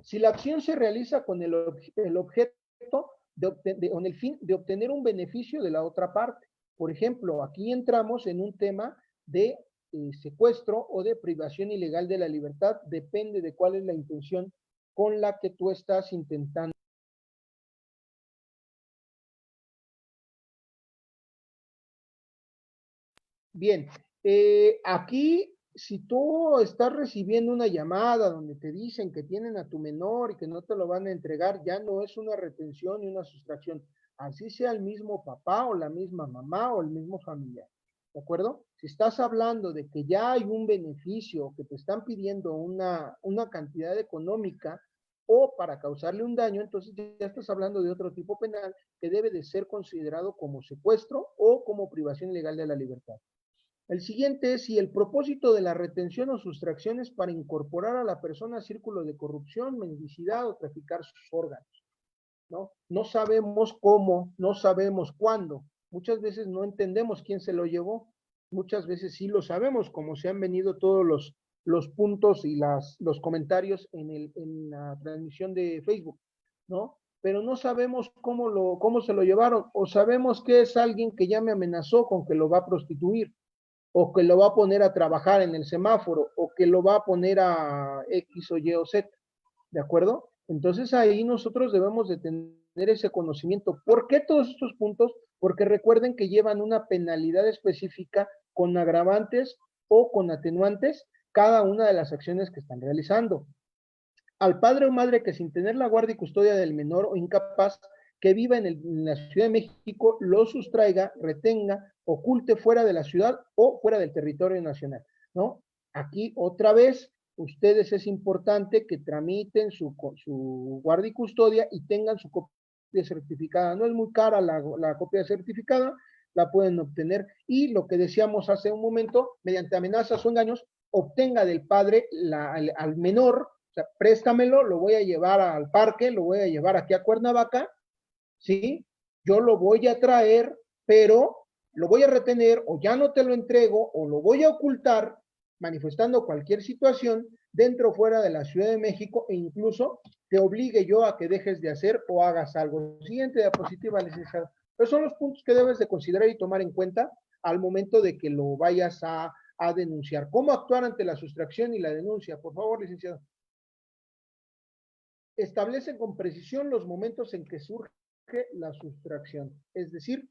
D: Si la acción se realiza con el objeto con el fin de obtener un beneficio de la otra parte. Por ejemplo, aquí entramos en un tema de secuestro o de privación ilegal de la libertad, depende de cuál es la intención con la que tú estás intentando. Bien, aquí si tú estás recibiendo una llamada donde te dicen que tienen a tu menor y que no te lo van a entregar, ya no es una retención ni una sustracción, así sea el mismo papá o la misma mamá o el mismo familiar, ¿de acuerdo? Si estás hablando de que ya hay un beneficio, que te están pidiendo una cantidad económica o para causarle un daño, entonces ya estás hablando de otro tipo penal que debe de ser considerado como secuestro o como privación ilegal de la libertad. El siguiente es si el propósito de la retención o sustracción es para incorporar a la persona a círculos de corrupción, mendicidad o traficar sus órganos, ¿no? No sabemos cómo, no sabemos cuándo. Muchas veces no entendemos quién se lo llevó. Muchas veces sí lo sabemos, como se han venido todos los puntos y los comentarios en la transmisión de Facebook, ¿no? Pero no sabemos cómo se lo llevaron, o sabemos que es alguien que ya me amenazó con que lo va a prostituir, o que lo va a poner a trabajar en el semáforo, o que lo va a poner a X o Y o Z, ¿de acuerdo? Entonces ahí nosotros debemos de tener ese conocimiento. ¿Por qué todos estos puntos? Porque recuerden que llevan una penalidad específica con agravantes o con atenuantes cada una de las acciones que están realizando. Al padre o madre que sin tener la guardia y custodia del menor o incapaz que viva en la Ciudad de México lo sustraiga, retenga, oculte fuera de la ciudad o fuera del territorio nacional, ¿no? Aquí otra vez, ustedes es importante que tramiten su guardia y custodia y tengan su copia certificada. No es muy cara la copia certificada, la pueden obtener y lo que decíamos hace un momento, mediante amenazas o engaños, obtenga del padre al menor. O sea, préstamelo, lo voy a llevar al parque, lo voy a llevar aquí a Cuernavaca, ¿sí? Yo lo voy a traer, pero lo voy a retener o ya no te lo entrego o lo voy a ocultar, manifestando cualquier situación dentro o fuera de la Ciudad de México e incluso te obligue yo a que dejes de hacer o hagas algo. Siguiente diapositiva, licenciado. Esos son los puntos que debes de considerar y tomar en cuenta al momento de que lo vayas a denunciar. ¿Cómo actuar ante la sustracción y la denuncia? Por favor, licenciado. Establece con precisión los momentos en que surge la sustracción, es decir,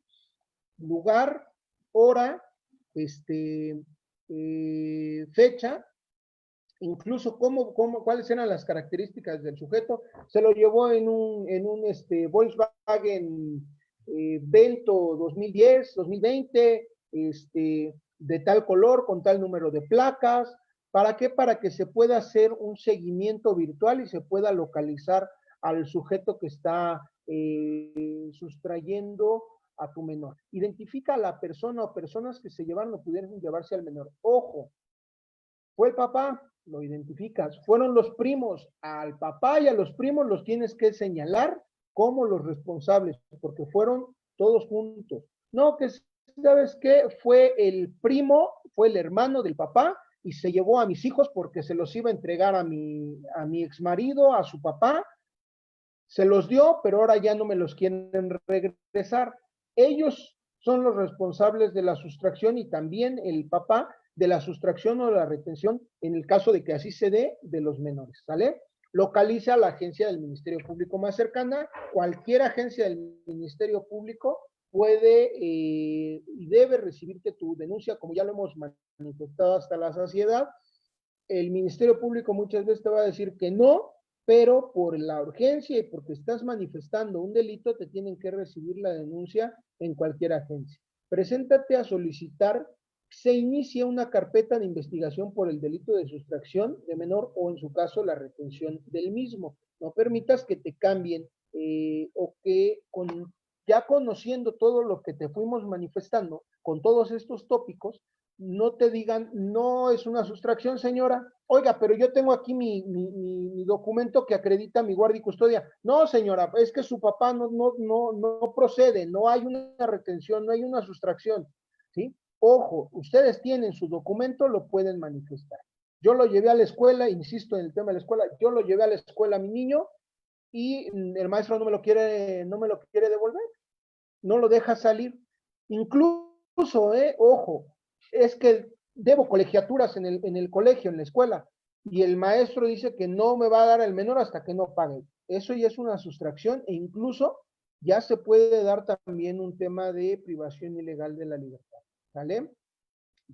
D: lugar, hora, fecha incluso cuáles eran las características del sujeto. Se lo llevó en un Volkswagen Vento 2010, 2020, de tal color, con tal número de placas. ¿Para qué? Para que se pueda hacer un seguimiento virtual y se pueda localizar al sujeto que está sustrayendo a tu menor. Identifica a la persona o personas que se llevaron o pudieron llevarse al menor. Ojo, fue el papá, lo identificas. Fueron los primos, al papá y a los primos los tienes que señalar como los responsables, porque fueron todos juntos. No, que ¿sabes qué? Fue el primo, fue el hermano del papá y se llevó a mis hijos porque se los iba a entregar a mi exmarido, a su papá. Se los dio, pero ahora ya no me los quieren regresar. Ellos son los responsables de la sustracción y también el papá de la sustracción o de la retención en el caso de que así se dé de los menores, ¿sale? Localiza a la agencia del Ministerio Público más cercana. Cualquier agencia del Ministerio Público puede y debe recibirte tu denuncia, como ya lo hemos manifestado hasta la saciedad. El Ministerio Público muchas veces te va a decir que no, pero por la urgencia y porque estás manifestando un delito, te tienen que recibir la denuncia en cualquier agencia. Preséntate a solicitar, se inicia una carpeta de investigación por el delito de sustracción de menor o en su caso la retención del mismo. No permitas que te cambien o que ya conociendo todo lo que te fuimos manifestando con todos estos tópicos, no te digan, no es una sustracción, señora. Oiga, pero yo tengo aquí mi documento que acredita mi guardia y custodia. No, señora, es que su papá no procede, no hay una retención, no hay una sustracción, ¿sí? Ojo, ustedes tienen su documento, lo pueden manifestar. Yo lo llevé a la escuela, insisto en el tema de la escuela, yo lo llevé a la escuela a mi niño y el maestro no me lo quiere devolver, no lo deja salir. Incluso, ojo, es que debo colegiaturas en el colegio, en la escuela, y el maestro dice que no me va a dar el menor hasta que no pague. Eso ya es una sustracción e incluso ya se puede dar también un tema de privación ilegal de la libertad, ¿vale?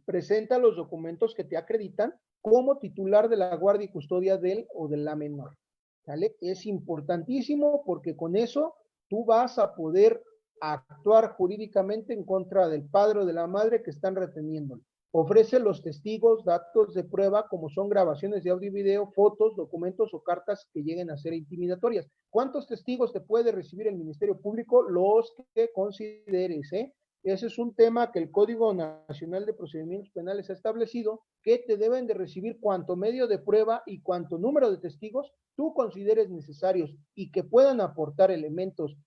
D: Presenta los documentos que te acreditan como titular de la guardia y custodia del o de la menor, ¿vale? Es importantísimo porque con eso tú vas a poder actuar jurídicamente en contra del padre o de la madre que están reteniéndolo. Ofrece los testigos, datos de prueba, como son grabaciones de audio y video, fotos, documentos o cartas que lleguen a ser intimidatorias. ¿Cuántos testigos te puede recibir el Ministerio Público? Los que consideres, Ese es un tema que el Código Nacional de Procedimientos Penales ha establecido, que te deben de recibir cuanto medio de prueba y cuanto número de testigos tú consideres necesarios y que puedan aportar elementos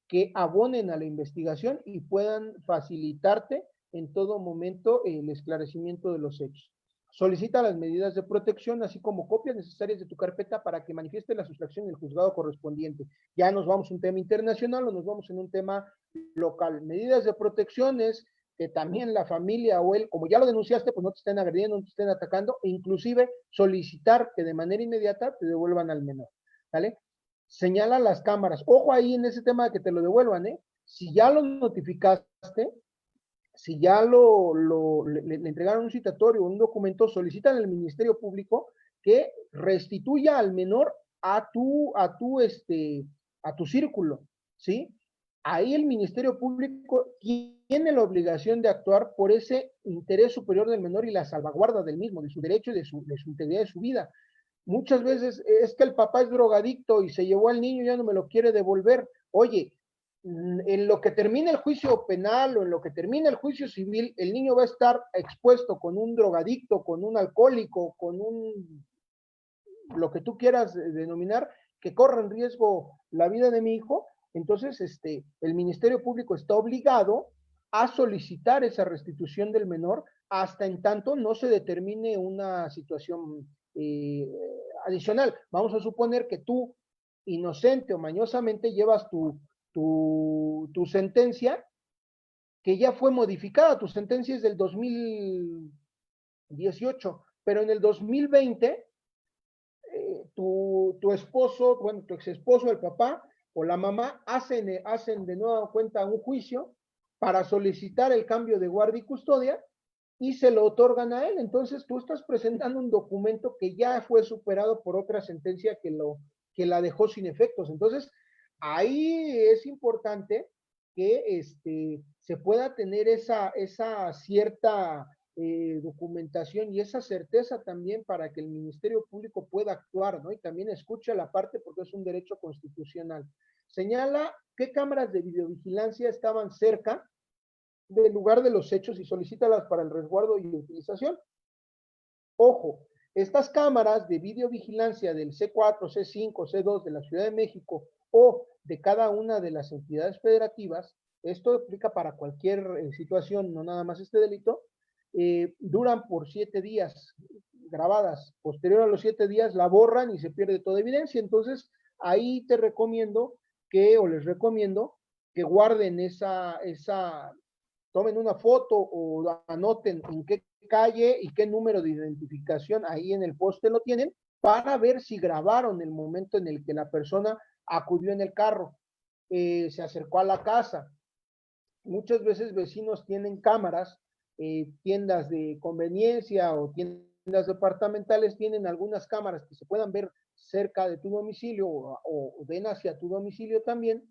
D: que abonen a la investigación y puedan facilitarte en todo momento el esclarecimiento de los hechos. Solicita las medidas de protección, así como copias necesarias de tu carpeta para que manifieste la sustracción en el juzgado correspondiente. Ya nos vamos a un tema internacional o nos vamos en un tema local. Medidas de protección es que también la familia o él, como ya lo denunciaste, pues no te estén agrediendo, no te estén atacando, e inclusive solicitar que de manera inmediata te devuelvan al menor, ¿vale? Señala las cámaras. Ojo ahí en ese tema de que te lo devuelvan, Si ya lo notificaste, si ya le entregaron un citatorio o un documento, solicitan al Ministerio Público que restituya al menor a tu círculo, ¿sí? Ahí el Ministerio Público tiene la obligación de actuar por ese interés superior del menor y la salvaguarda del mismo, de su derecho y de su integridad de su vida. Muchas veces es que el papá es drogadicto y se llevó al niño y ya no me lo quiere devolver. Oye, en lo que termine el juicio penal o en lo que termine el juicio civil, el niño va a estar expuesto con un drogadicto, con un alcohólico, con lo que tú quieras denominar, que corra en riesgo la vida de mi hijo. Entonces, el Ministerio Público está obligado a solicitar esa restitución del menor hasta en tanto no se determine una situación adicional. Vamos a suponer que tú, inocente o mañosamente, llevas tu sentencia, que ya fue modificada. Tu sentencia es del 2018, pero en el 2020, tu esposo, bueno, tu ex esposo, el papá o la mamá, hacen de nueva cuenta un juicio para solicitar el cambio de guardia y custodia, y se lo otorgan a él. Entonces tú estás presentando un documento que ya fue superado por otra sentencia que la dejó sin efectos. Entonces, ahí es importante que se pueda tener esa cierta documentación y esa certeza también para que el Ministerio Público pueda actuar, ¿no? Y también escuche la parte porque es un derecho constitucional. Señala qué cámaras de videovigilancia estaban cerca del lugar de los hechos y solicítalas para el resguardo y utilización. Ojo, estas cámaras de videovigilancia del C4, C5, C2 de la Ciudad de México o de cada una de las entidades federativas, esto aplica para cualquier situación, no nada más este delito, duran por 7 días grabadas. Posterior a los 7 días la borran y se pierde toda evidencia. Entonces, ahí te recomiendo o les recomiendo que guarden tomen una foto o anoten en qué calle y qué número de identificación ahí en el poste lo tienen para ver si grabaron el momento en el que la persona acudió en el carro, se acercó a la casa. Muchas veces vecinos tienen cámaras, tiendas de conveniencia o tiendas departamentales tienen algunas cámaras que se puedan ver cerca de tu domicilio o ven hacia tu domicilio también,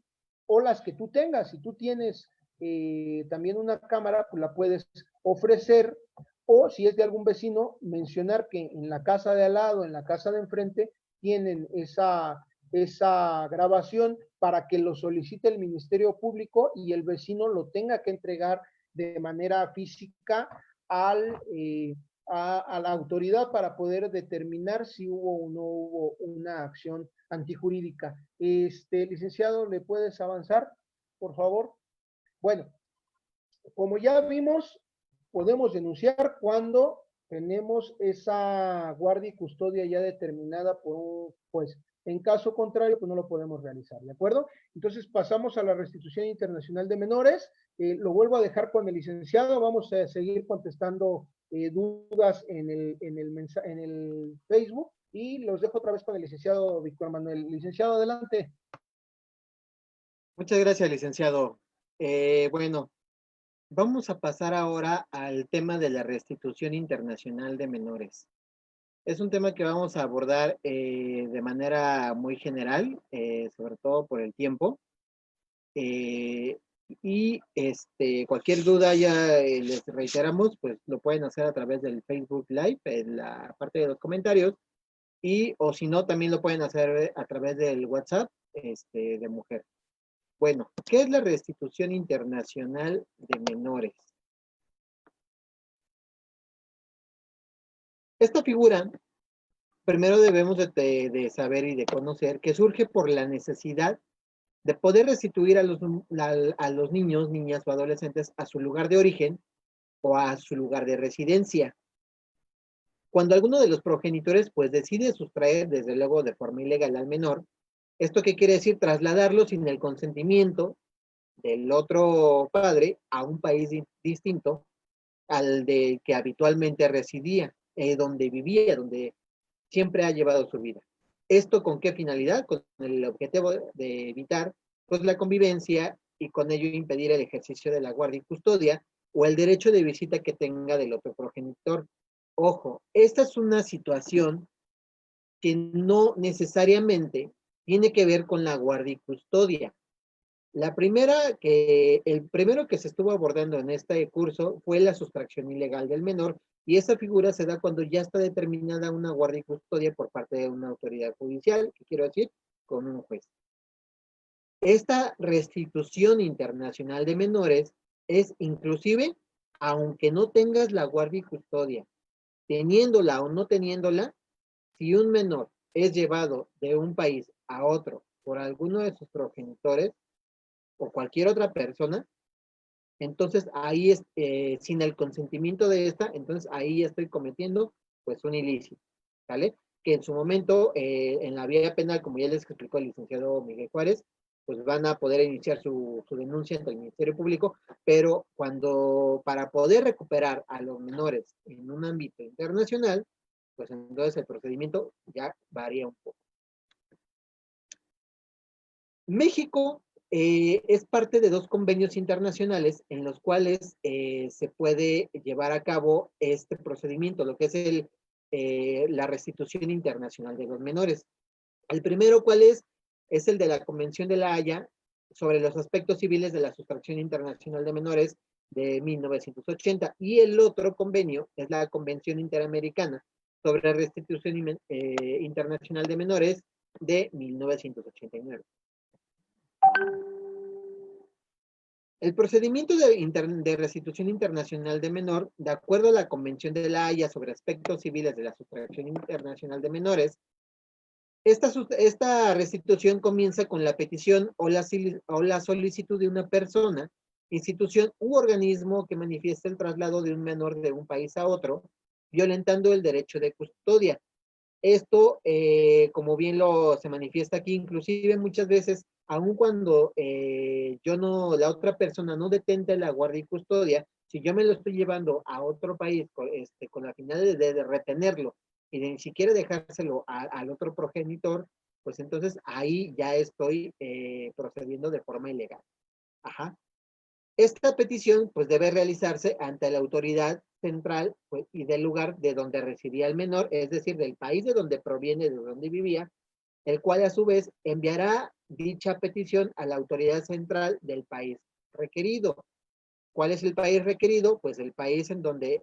D: o las que tú tengas. Si tú tienes también una cámara, pues la puedes ofrecer, o si es de algún vecino, mencionar que en la casa de al lado, en la casa de enfrente, tienen esa grabación para que lo solicite el Ministerio Público y el vecino lo tenga que entregar de manera física a la autoridad para poder determinar si hubo o no hubo una acción antijurídica. Licenciado, ¿le puedes avanzar, por favor? Bueno, como ya vimos, podemos denunciar cuando tenemos esa guardia y custodia ya determinada por un juez. En caso contrario, pues no lo podemos realizar, ¿de acuerdo? Entonces pasamos a la restitución internacional de menores. Lo vuelvo a dejar con el licenciado. Vamos a seguir contestando dudas en el Facebook y los dejo otra vez con el licenciado Víctor Manuel. Licenciado, adelante.
C: Muchas gracias, licenciado. Bueno, vamos a pasar ahora al tema de la restitución internacional de menores. Es un tema que vamos a abordar de manera muy general, sobre todo por el tiempo. Y cualquier duda ya les reiteramos, pues lo pueden hacer a través del Facebook Live, en la parte de los comentarios, o si no, también lo pueden hacer a través del WhatsApp de mujer. Bueno, ¿qué es la restitución internacional de menores? Esta figura, primero debemos de saber y de conocer que surge por la necesidad de poder restituir a los niños, niñas o adolescentes a su lugar de origen o a su lugar de residencia. Cuando alguno de los progenitores pues decide sustraer, desde luego de forma ilegal al menor, ¿esto qué quiere decir? Trasladarlo sin el consentimiento del otro padre a un país distinto al de que habitualmente residía, donde vivía, donde siempre ha llevado su vida. ¿Esto con qué finalidad? Con el objetivo de evitar pues, la convivencia y con ello impedir el ejercicio de la guardia y custodia o el derecho de visita que tenga del otro progenitor. Ojo, esta es una situación que no necesariamente tiene que ver con la guardia y custodia. El primero que se estuvo abordando en este curso fue la sustracción ilegal del menor, y esa figura se da cuando ya está determinada una guardia y custodia por parte de una autoridad judicial, que quiero decir, con un juez. Esta restitución internacional de menores es inclusive, aunque no tengas la guardia y custodia, teniéndola o no teniéndola, si un menor es llevado de un país a otro por alguno de sus progenitores, o cualquier otra persona, entonces ahí es, sin el consentimiento de esta, entonces ahí ya estoy cometiendo pues un ilícito, ¿vale? Que en su momento, en la vía penal, como ya les explicó el licenciado Miguel Juárez, pues van a poder iniciar su denuncia ante el Ministerio Público, pero para poder recuperar a los menores en un ámbito internacional, pues entonces el procedimiento ya varía un poco. México es parte de 2 convenios internacionales en los cuales se puede llevar a cabo este procedimiento, lo que es la restitución internacional de los menores. El primero, ¿cuál es? Es el de la Convención de La Haya sobre los aspectos civiles de la sustracción internacional de menores de 1980. Y el otro convenio es la Convención Interamericana sobre restitución internacional de menores de 1989. El procedimiento de restitución internacional de menor, de acuerdo a la Convención de La Haya sobre aspectos civiles de la sustracción internacional de menores, esta restitución comienza con la petición o la solicitud de una persona, institución u organismo que manifieste el traslado de un menor de un país a otro, violentando el derecho de custodia. Esto, como bien se manifiesta aquí, inclusive muchas veces, aun cuando la otra persona no detente la guardia y custodia, si yo me lo estoy llevando a otro país con la finalidad de retenerlo y de ni siquiera dejárselo al otro progenitor, pues entonces ahí ya estoy procediendo de forma ilegal. Ajá. Esta petición pues debe realizarse ante la autoridad central pues, y del lugar de donde residía el menor, es decir, del país de donde proviene, de donde vivía, el cual a su vez enviará dicha petición a la autoridad central del país requerido. ¿Cuál es el país requerido? Pues el país en donde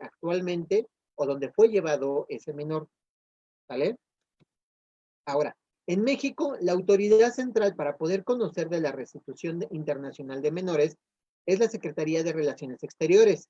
C: actualmente o donde fue llevado ese menor. ¿Vale? Ahora, en México, la autoridad central para poder conocer de la restitución internacional de menores es la Secretaría de Relaciones Exteriores.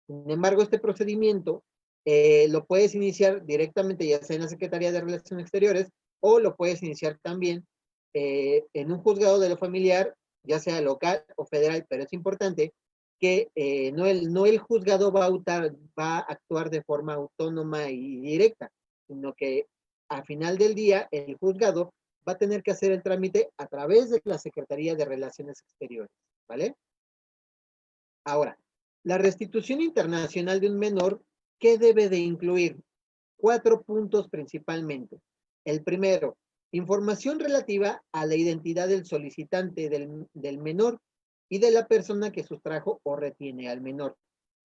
C: Sin embargo, este procedimiento lo puedes iniciar directamente ya sea en la Secretaría de Relaciones Exteriores o lo puedes iniciar también en un juzgado de lo familiar, ya sea local o federal, pero es importante que no el juzgado va a actuar de forma autónoma y directa, sino que a final del día el juzgado va a tener que hacer el trámite a través de la Secretaría de Relaciones Exteriores, ¿vale? Ahora, la restitución internacional de un menor, ¿qué debe de incluir? 4 puntos principalmente. El primero, información relativa a la identidad del solicitante del menor y de la persona que sustrajo o retiene al menor.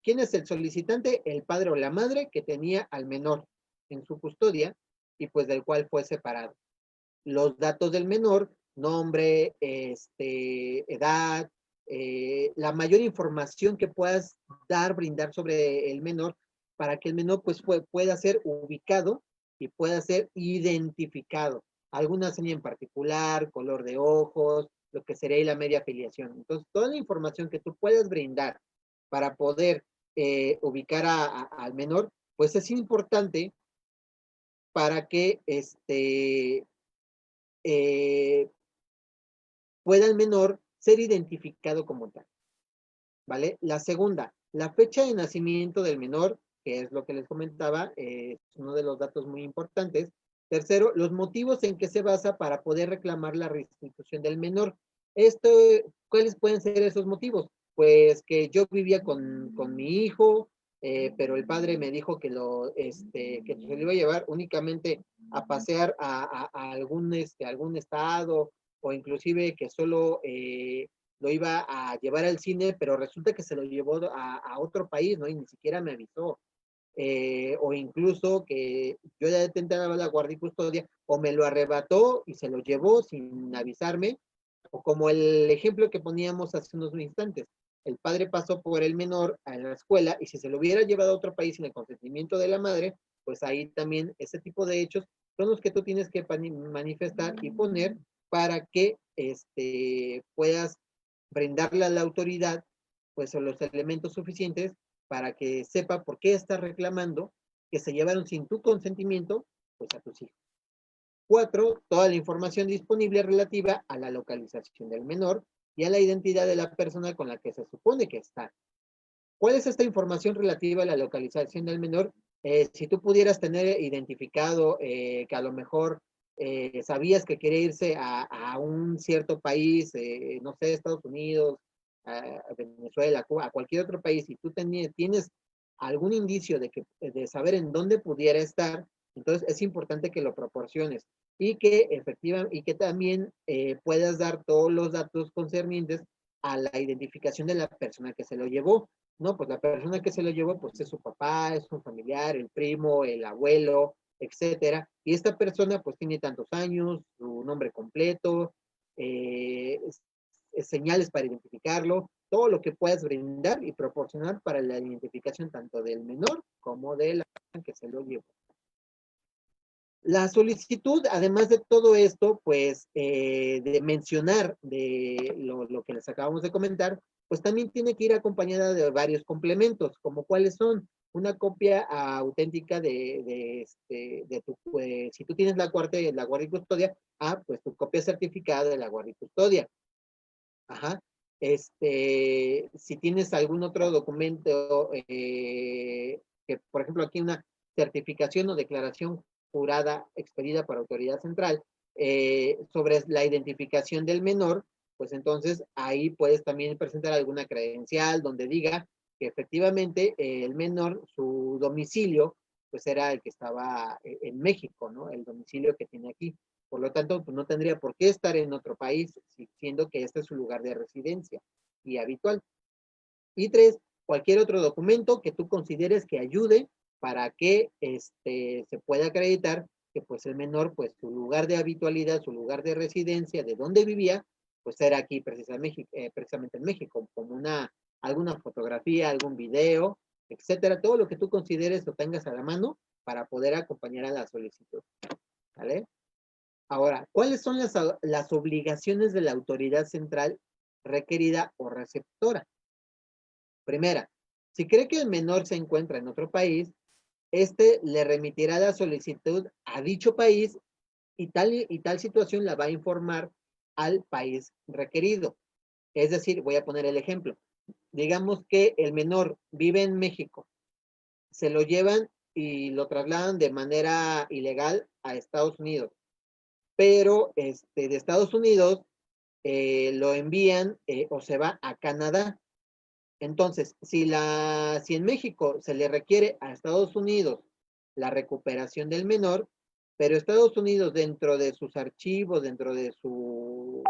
C: ¿Quién es el solicitante? El padre o la madre que tenía al menor en su custodia y pues del cual fue separado. Los datos del menor, nombre, edad, la mayor información que puedas brindar sobre el menor para que el menor pues pueda ser ubicado y pueda ser identificado. Alguna seña en particular, color de ojos, lo que sería la media afiliación. Entonces, toda la información que tú puedas brindar para poder ubicar al menor, pues es importante para que pueda el menor ser identificado como tal, ¿vale? La segunda, la fecha de nacimiento del menor, que es lo que les comentaba, es uno de los datos muy importantes. Tercero, los motivos en que se basa para poder reclamar la restitución del menor. ¿Cuáles pueden ser esos motivos? Pues que yo vivía con mi hijo, pero el padre me dijo que se lo iba a llevar únicamente a pasear a algún estado, o inclusive que solo lo iba a llevar al cine, pero resulta que se lo llevó a otro país, ¿no? Y ni siquiera me avisó. O incluso que yo ya intentaba la guardia y custodia, o me lo arrebató y se lo llevó sin avisarme, o como el ejemplo que poníamos hace unos instantes, el padre pasó por el menor a la escuela y si se lo hubiera llevado a otro país sin el consentimiento de la madre, pues ahí también ese tipo de hechos son los que tú tienes que manifestar y poner para que puedas brindarle a la autoridad pues los elementos suficientes para que sepa por qué está reclamando que se llevaron sin tu consentimiento pues a tus hijos. 4, toda la información disponible relativa a la localización del menor y a la identidad de la persona con la que se supone que está. ¿Cuál es esta información relativa a la localización del menor? Si tú pudieras tener identificado que a lo mejor sabías que quería irse a un cierto país, no sé, Estados Unidos, a Venezuela, Cuba, a cualquier otro país, y tú tienes algún indicio de saber en dónde pudiera estar, entonces es importante que lo proporciones. y que efectivamente, y que también puedas dar todos los datos concernientes a la identificación de la persona que se lo llevó, ¿no? Pues la persona que se lo llevó, pues es su papá, es un familiar, el primo, el abuelo, etcétera, y esta persona pues tiene tantos años, su nombre completo, señales para identificarlo, todo lo que puedas brindar y proporcionar para la identificación tanto del menor como de la persona que se lo llevó. La solicitud, además de todo esto, pues de mencionar de lo que les acabamos de comentar, pues también tiene que ir acompañada de varios complementos, como cuáles son una copia auténtica de tu, si tú tienes la guardia y custodia, pues tu copia certificada de la guardia y custodia. Ajá. Si tienes algún otro documento, que por ejemplo aquí una certificación o declaración jurada expedida por autoridad central sobre la identificación del menor, pues entonces ahí puedes también presentar alguna credencial donde diga que efectivamente el menor, su domicilio, pues era el que estaba en México, ¿no? El domicilio que tiene aquí. Por lo tanto, pues no tendría por qué estar en otro país, siendo que este es su lugar de residencia y habitual. Y 3, cualquier otro documento que tú consideres que ayude para que se pueda acreditar que pues el menor, pues su lugar de habitualidad, su lugar de residencia, de donde vivía, pues era aquí precisamente en México, como alguna fotografía, algún video, etcétera, todo lo que tú consideres o tengas a la mano para poder acompañar a la solicitud, ¿vale? Ahora, ¿cuáles son las obligaciones de la autoridad central requerida o receptora? Primera, si cree que el menor se encuentra en otro país, le remitirá la solicitud a dicho país y tal situación la va a informar al país requerido. Es decir, voy a poner el ejemplo. Digamos que el menor vive en México, se lo llevan y lo trasladan de manera ilegal a Estados Unidos, pero de Estados Unidos lo envían o se va a Canadá. Entonces, si en México se le requiere a Estados Unidos la recuperación del menor, pero Estados Unidos dentro de sus archivos, dentro de sus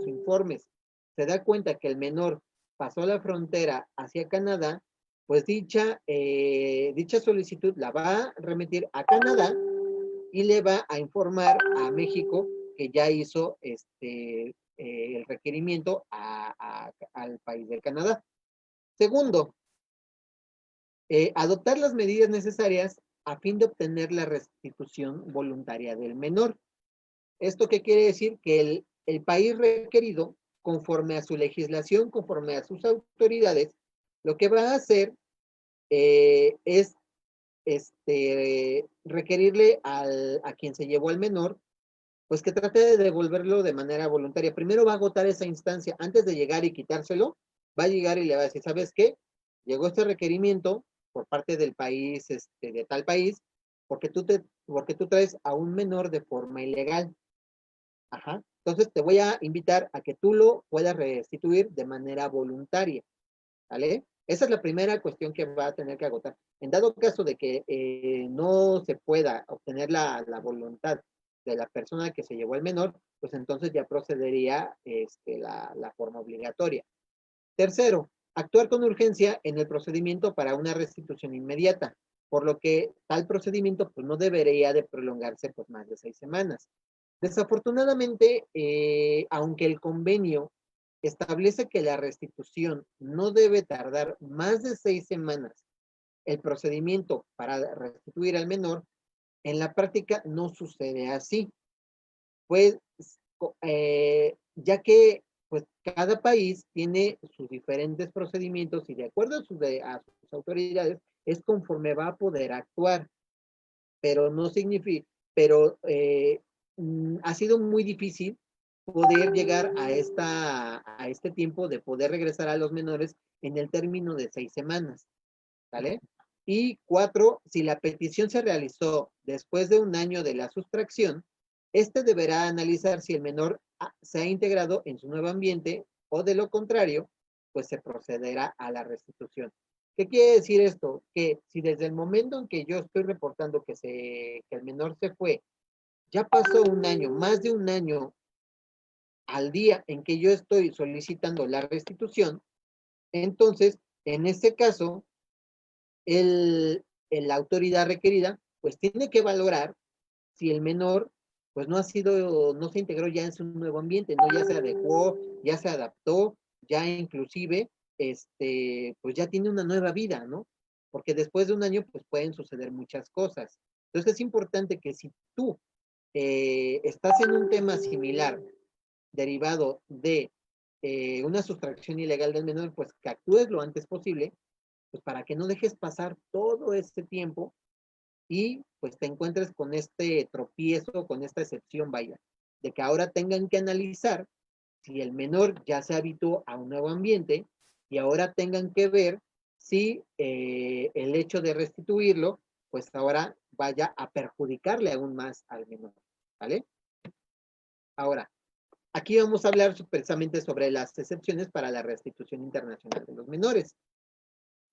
C: informes, se da cuenta que el menor pasó la frontera hacia Canadá, pues dicha solicitud la va a remitir a Canadá y le va a informar a México que ya hizo el requerimiento al país del Canadá. Segundo, adoptar las medidas necesarias a fin de obtener la restitución voluntaria del menor. ¿Esto qué quiere decir? Que el país requerido, conforme a su legislación, conforme a sus autoridades, lo que va a hacer es requerirle a quien se llevó al menor, pues que trate de devolverlo de manera voluntaria. Primero va a agotar esa instancia, antes de llegar y quitárselo, va a llegar y le va a decir, ¿sabes qué? Llegó este requerimiento por parte del país, de tal país, porque tú traes a un menor de forma ilegal. Ajá. Entonces te voy a invitar a que tú lo puedas restituir de manera voluntaria, ¿vale? Esa es la primera cuestión que va a tener que agotar. En dado caso de que no se pueda obtener la voluntad de la persona que se llevó al menor, pues entonces ya procedería la forma obligatoria. Tercero, actuar con urgencia en el procedimiento para una restitución inmediata, por lo que tal procedimiento pues no debería de prolongarse por más de 6 semanas. Desafortunadamente, aunque el convenio establece que la restitución no debe tardar más de 6 semanas, el procedimiento para restituir al menor, en la práctica no sucede así. Pues, ya que pues cada país tiene sus diferentes procedimientos y de acuerdo a sus autoridades, es conforme va a poder actuar, pero no significa, pero ha sido muy difícil poder llegar a este tiempo de poder regresar a los menores en el término de 6 semanas, ¿vale? Y 4, si la petición se realizó después de 1 año de la sustracción, deberá analizar si el menor se ha integrado en su nuevo ambiente o de lo contrario, pues se procederá a la restitución. ¿Qué quiere decir esto? Que si desde el momento en que yo estoy reportando que el menor se fue ya pasó un año, más de un año al día en que yo estoy solicitando la restitución, entonces, en ese caso, la autoridad requerida, pues tiene que valorar si el menor, pues no se integró ya en su nuevo ambiente, ¿no? Ya se adecuó, ya se adaptó, ya inclusive, pues ya tiene una nueva vida, ¿no? Porque después de un año, pues pueden suceder muchas cosas. Entonces es importante que si tú estás en un tema similar derivado de una sustracción ilegal del menor, pues que actúes lo antes posible, pues para que no dejes pasar todo este tiempo y pues te encuentres con este tropiezo, con esta excepción, vaya, de que ahora tengan que analizar si el menor ya se habituó a un nuevo ambiente y ahora tengan que ver si el hecho de restituirlo, pues ahora vaya a perjudicarle aún más al menor, ¿vale? Ahora, aquí vamos a hablar precisamente sobre las excepciones para la restitución internacional de los menores.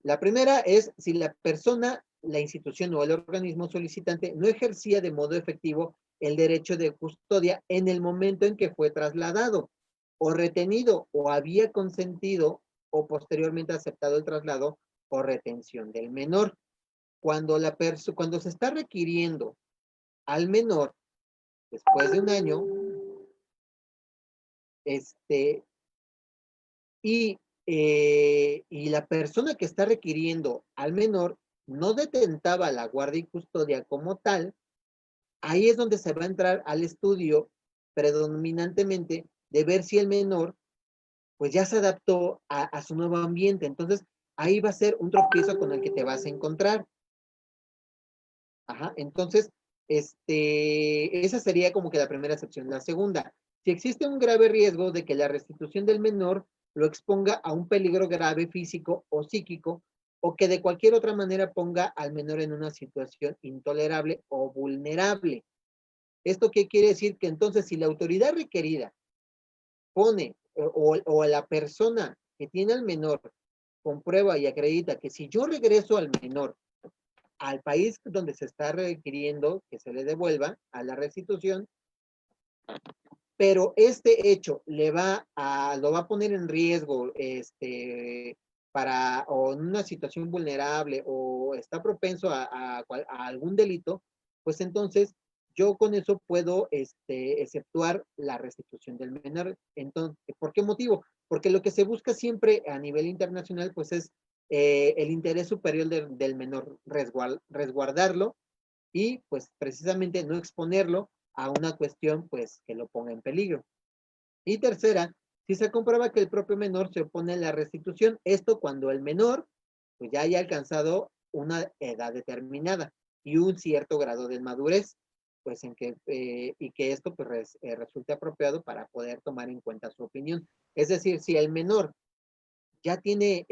C: La primera es si la persona, la institución o el organismo solicitante no ejercía de modo efectivo el derecho de custodia en el momento en que fue trasladado o retenido o había consentido o posteriormente aceptado el traslado o retención del menor. Cuando se está requiriendo al menor después de un año, este, y la persona que está requiriendo al menor no detentaba la guardia y custodia como tal, ahí es donde se va a entrar al estudio predominantemente de ver si el menor pues ya se adaptó a su nuevo ambiente. Entonces, ahí va a ser un tropiezo con el que te vas a encontrar. Ajá, entonces, esa sería como que la primera excepción. La segunda, si existe un grave riesgo de que la restitución del menor lo exponga a un peligro grave físico o psíquico, o que de cualquier otra manera ponga al menor en una situación intolerable o vulnerable. ¿Esto qué quiere decir? Que entonces, si la autoridad requerida pone, o la persona que tiene al menor comprueba y acredita que si yo regreso al menor al país donde se está requiriendo que se le devuelva a la restitución, pero este hecho lo va a poner en riesgo, o en una situación vulnerable, o está propenso a algún delito, pues entonces yo con eso puedo exceptuar la restitución del menor. Entonces, ¿por qué motivo? Porque lo que se busca siempre a nivel internacional, pues es el interés superior del menor, resguardarlo y pues precisamente no exponerlo a una cuestión pues que lo ponga en peligro. Y tercera, si se comprueba que el propio menor se opone a la restitución, esto cuando el menor pues ya haya alcanzado una edad determinada y un cierto grado de madurez, pues y que esto pues resulte apropiado para poder tomar en cuenta su opinión. Es decir, si el menor ya tiene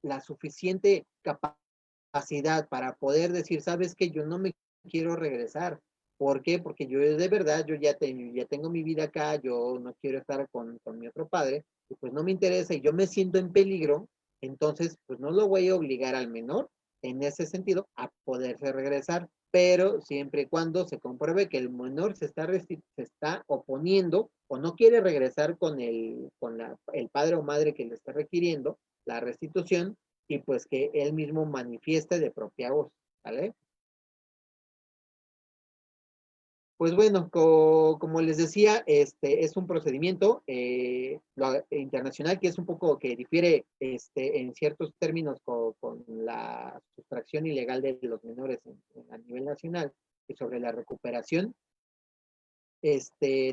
C: la suficiente capacidad para poder decir, sabes que yo no me quiero regresar. ¿Por qué? Porque yo de verdad, yo ya tengo mi vida acá, yo no quiero estar con mi otro padre, y pues no me interesa y yo me siento en peligro, entonces pues no lo voy a obligar al menor en ese sentido a poderse regresar, pero siempre y cuando se compruebe que el menor se está oponiendo o no quiere regresar con el padre o madre que le está requiriendo la restitución, y pues que él mismo manifieste de propia voz, ¿vale? Pues bueno, como les decía, es un procedimiento internacional que es un poco que difiere en ciertos términos con la sustracción ilegal de los menores a nivel nacional y sobre la recuperación.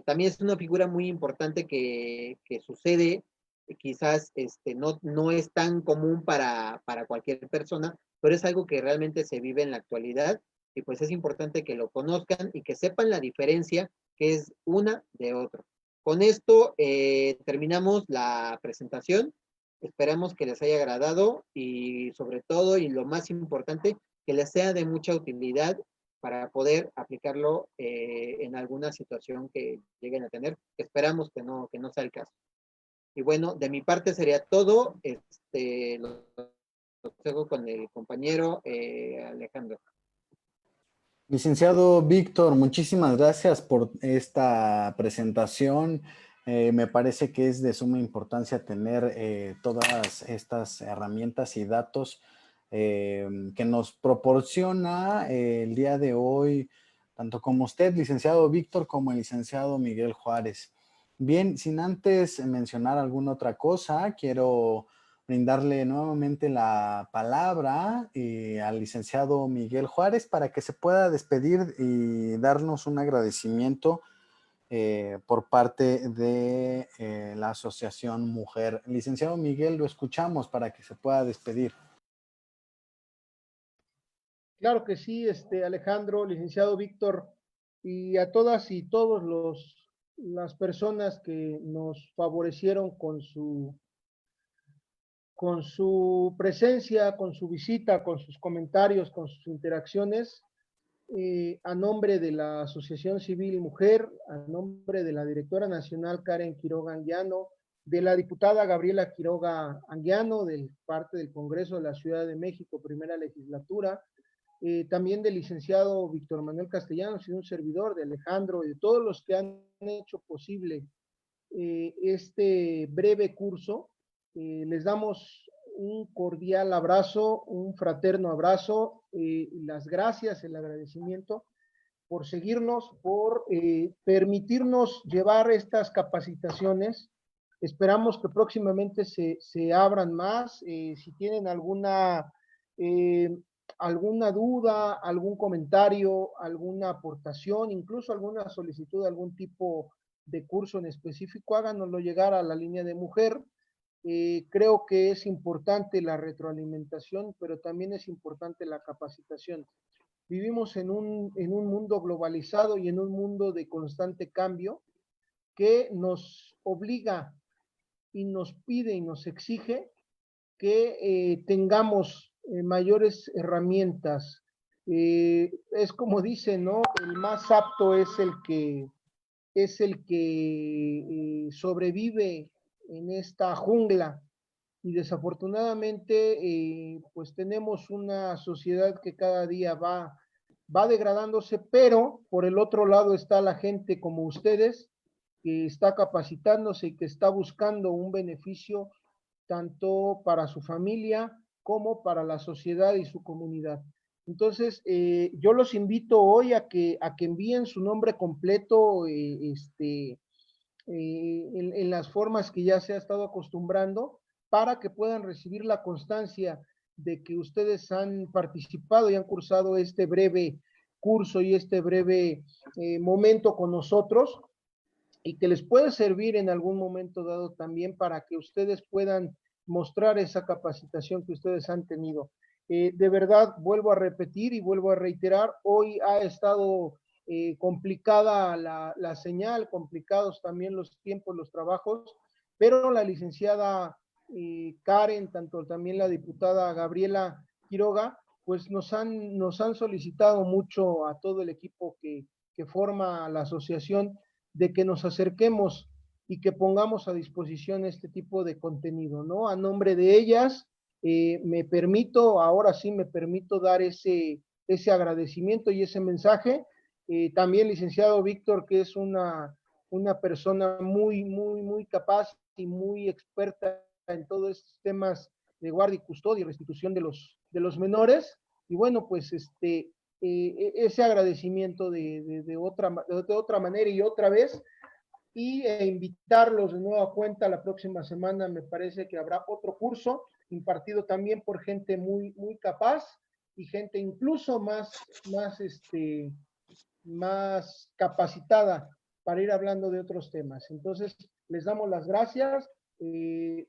C: También es una figura muy importante que sucede, quizás no es tan común para cualquier persona, pero es algo que realmente se vive en la actualidad y pues es importante que lo conozcan y que sepan la diferencia que es una de otra. Con esto terminamos la presentación. Esperamos que les haya agradado y sobre todo y lo más importante, que les sea de mucha utilidad para poder aplicarlo en alguna situación que lleguen a tener. Esperamos que no sea el caso. Y bueno, de mi parte sería todo. Lo dejo con el compañero Alejandro.
A: Licenciado Víctor, muchísimas gracias por esta presentación. Me parece que es de suma importancia tener todas estas herramientas y datos que nos proporciona el día de hoy, tanto como usted, licenciado Víctor, como el licenciado Miguel Juárez. Bien, sin antes mencionar alguna otra cosa, quiero brindarle nuevamente la palabra al licenciado Miguel Juárez para que se pueda despedir y darnos un agradecimiento por parte de la Asociación Mujer. Licenciado Miguel, lo escuchamos para que se pueda despedir.
D: Claro que sí, Alejandro, licenciado Víctor, y a todas y todos las personas que nos favorecieron con su presencia, con su visita, con sus comentarios, con sus interacciones, a nombre de la Asociación Civil Mujer, a nombre de la directora nacional Karen Quiroga Anguiano, de la diputada Gabriela Quiroga Anguiano, del parte del Congreso de la Ciudad de México, primera legislatura, también del licenciado Víctor Manuel Castellanos y de un servidor, de Alejandro y de todos los que han hecho posible este breve curso. Les damos un cordial abrazo, un fraterno abrazo, las gracias, el agradecimiento por seguirnos, por permitirnos llevar estas capacitaciones. Esperamos que próximamente se abran más. Si tienen alguna duda, algún comentario, alguna aportación, incluso alguna solicitud de algún tipo de curso en específico, háganoslo llegar a la línea de mujer. Creo que es importante la retroalimentación, pero también es importante la capacitación. Vivimos en un mundo globalizado y en un mundo de constante cambio que nos obliga y nos pide y nos exige que tengamos mayores herramientas. Es como dice, ¿no? El más apto es el que sobrevive en esta jungla y desafortunadamente pues tenemos una sociedad que cada día va degradándose, pero por el otro lado está la gente como ustedes que está capacitándose y que está buscando un beneficio tanto para su familia como para la sociedad y su comunidad. Entonces, yo los invito hoy a que envíen su nombre completo en las formas que ya se ha estado acostumbrando para que puedan recibir la constancia de que ustedes han participado y han cursado este breve curso y este breve momento con nosotros y que les puede servir en algún momento dado también para que ustedes puedan mostrar esa capacitación que ustedes han tenido. De verdad, vuelvo a repetir y vuelvo a reiterar, hoy ha estado complicada la señal, complicados también los tiempos, los trabajos, pero la licenciada Karen, tanto también la diputada Gabriela Quiroga, pues nos han solicitado mucho a todo el equipo que forma la asociación de que nos acerquemos y que pongamos a disposición este tipo de contenido, ¿no? A nombre de ellas, ahora sí me permito dar ese agradecimiento y ese mensaje. También, licenciado Víctor, que es una persona muy capaz y muy experta en todos estos temas de guardia y custodia y restitución de los menores. Y bueno, pues ese agradecimiento de otra manera y otra vez, y invitarlos de nueva cuenta la próxima semana. Me parece que habrá otro curso impartido también por gente muy capaz y gente incluso más capacitada para ir hablando de otros temas. Entonces, les damos las gracias.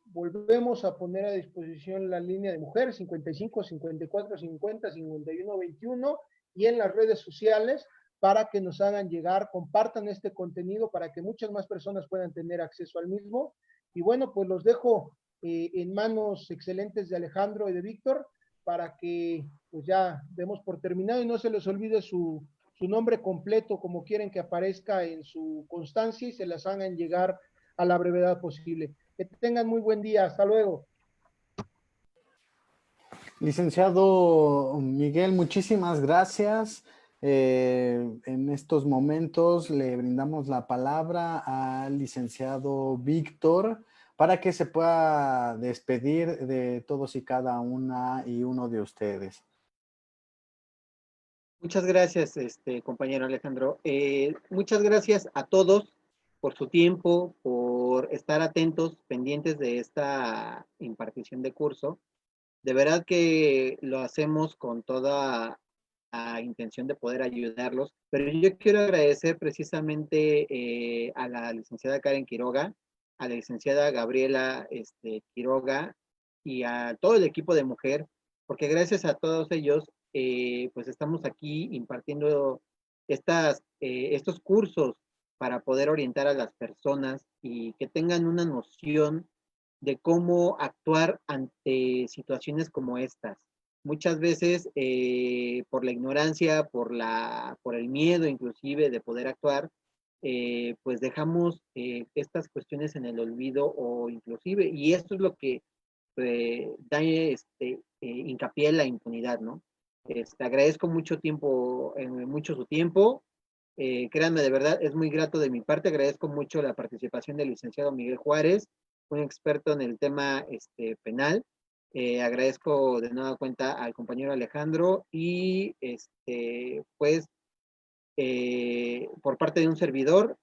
D: Volvemos a poner a disposición la línea de mujer 55 54 50 51 21 y en las redes sociales para que nos hagan llegar, compartan este contenido para que muchas más personas puedan tener acceso al mismo. Y bueno, pues los dejo en manos excelentes de Alejandro y de Víctor para que pues ya demos por terminado y no se les olvide su nombre completo como quieren que aparezca en su constancia y se las hagan llegar a la brevedad posible. Que tengan muy buen día. Hasta luego.
A: Licenciado Miguel, muchísimas gracias. En estos momentos le brindamos la palabra al licenciado Víctor para que se pueda despedir de todos y cada una y uno de ustedes.
C: Muchas gracias, compañero Alejandro. Muchas gracias a todos por su tiempo, por estar atentos, pendientes de esta impartición de curso. De verdad que lo hacemos con toda la intención de poder ayudarlos, pero yo quiero agradecer precisamente a la licenciada Karen Quiroga, a la licenciada Gabriela Quiroga y a todo el equipo de mujer, porque gracias a todos ellos, pues estamos aquí impartiendo estos cursos para poder orientar a las personas y que tengan una noción de cómo actuar ante situaciones como estas. Muchas veces por la ignorancia, por el miedo inclusive de poder actuar, pues dejamos estas cuestiones en el olvido o inclusive, y esto es lo que da hincapié en la impunidad, ¿no? Agradezco mucho tiempo, mucho su tiempo. Créanme, de verdad, es muy grato de mi parte. Agradezco mucho la participación del licenciado Miguel Juárez, un experto en el tema penal. Agradezco de nueva cuenta al compañero Alejandro y pues por parte de un servidor,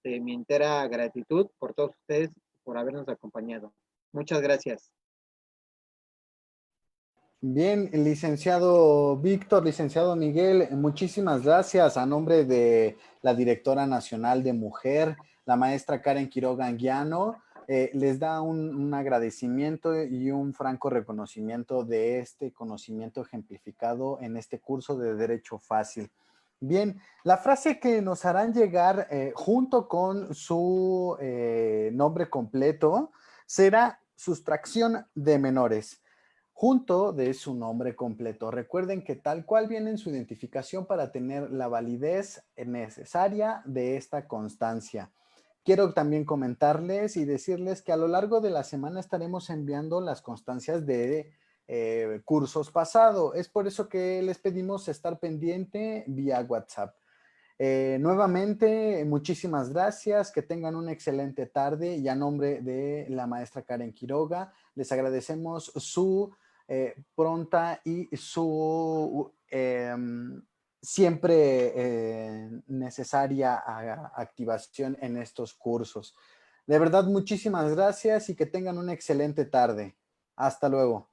C: mi entera gratitud por todos ustedes por habernos acompañado. Muchas gracias.
A: Bien, licenciado Víctor, licenciado Miguel, muchísimas gracias a nombre de la directora nacional de Mujer, la maestra Karen Quiroga Anguiano. Les da un agradecimiento y un franco reconocimiento de este conocimiento ejemplificado en este curso de Derecho Fácil. Bien, la frase que nos harán llegar junto con su nombre completo será sustracción de menores, junto de su nombre completo. Recuerden que tal cual viene en su identificación para tener la validez necesaria de esta constancia. Quiero también comentarles y decirles que a lo largo de la semana estaremos enviando las constancias de cursos pasados. Es por eso que les pedimos estar pendiente vía WhatsApp. Nuevamente, muchísimas gracias, que tengan una excelente tarde y a nombre de la maestra Karen Quiroga, les agradecemos su pronta y su siempre necesaria activación en estos cursos. De verdad, muchísimas gracias y que tengan una excelente tarde. Hasta luego.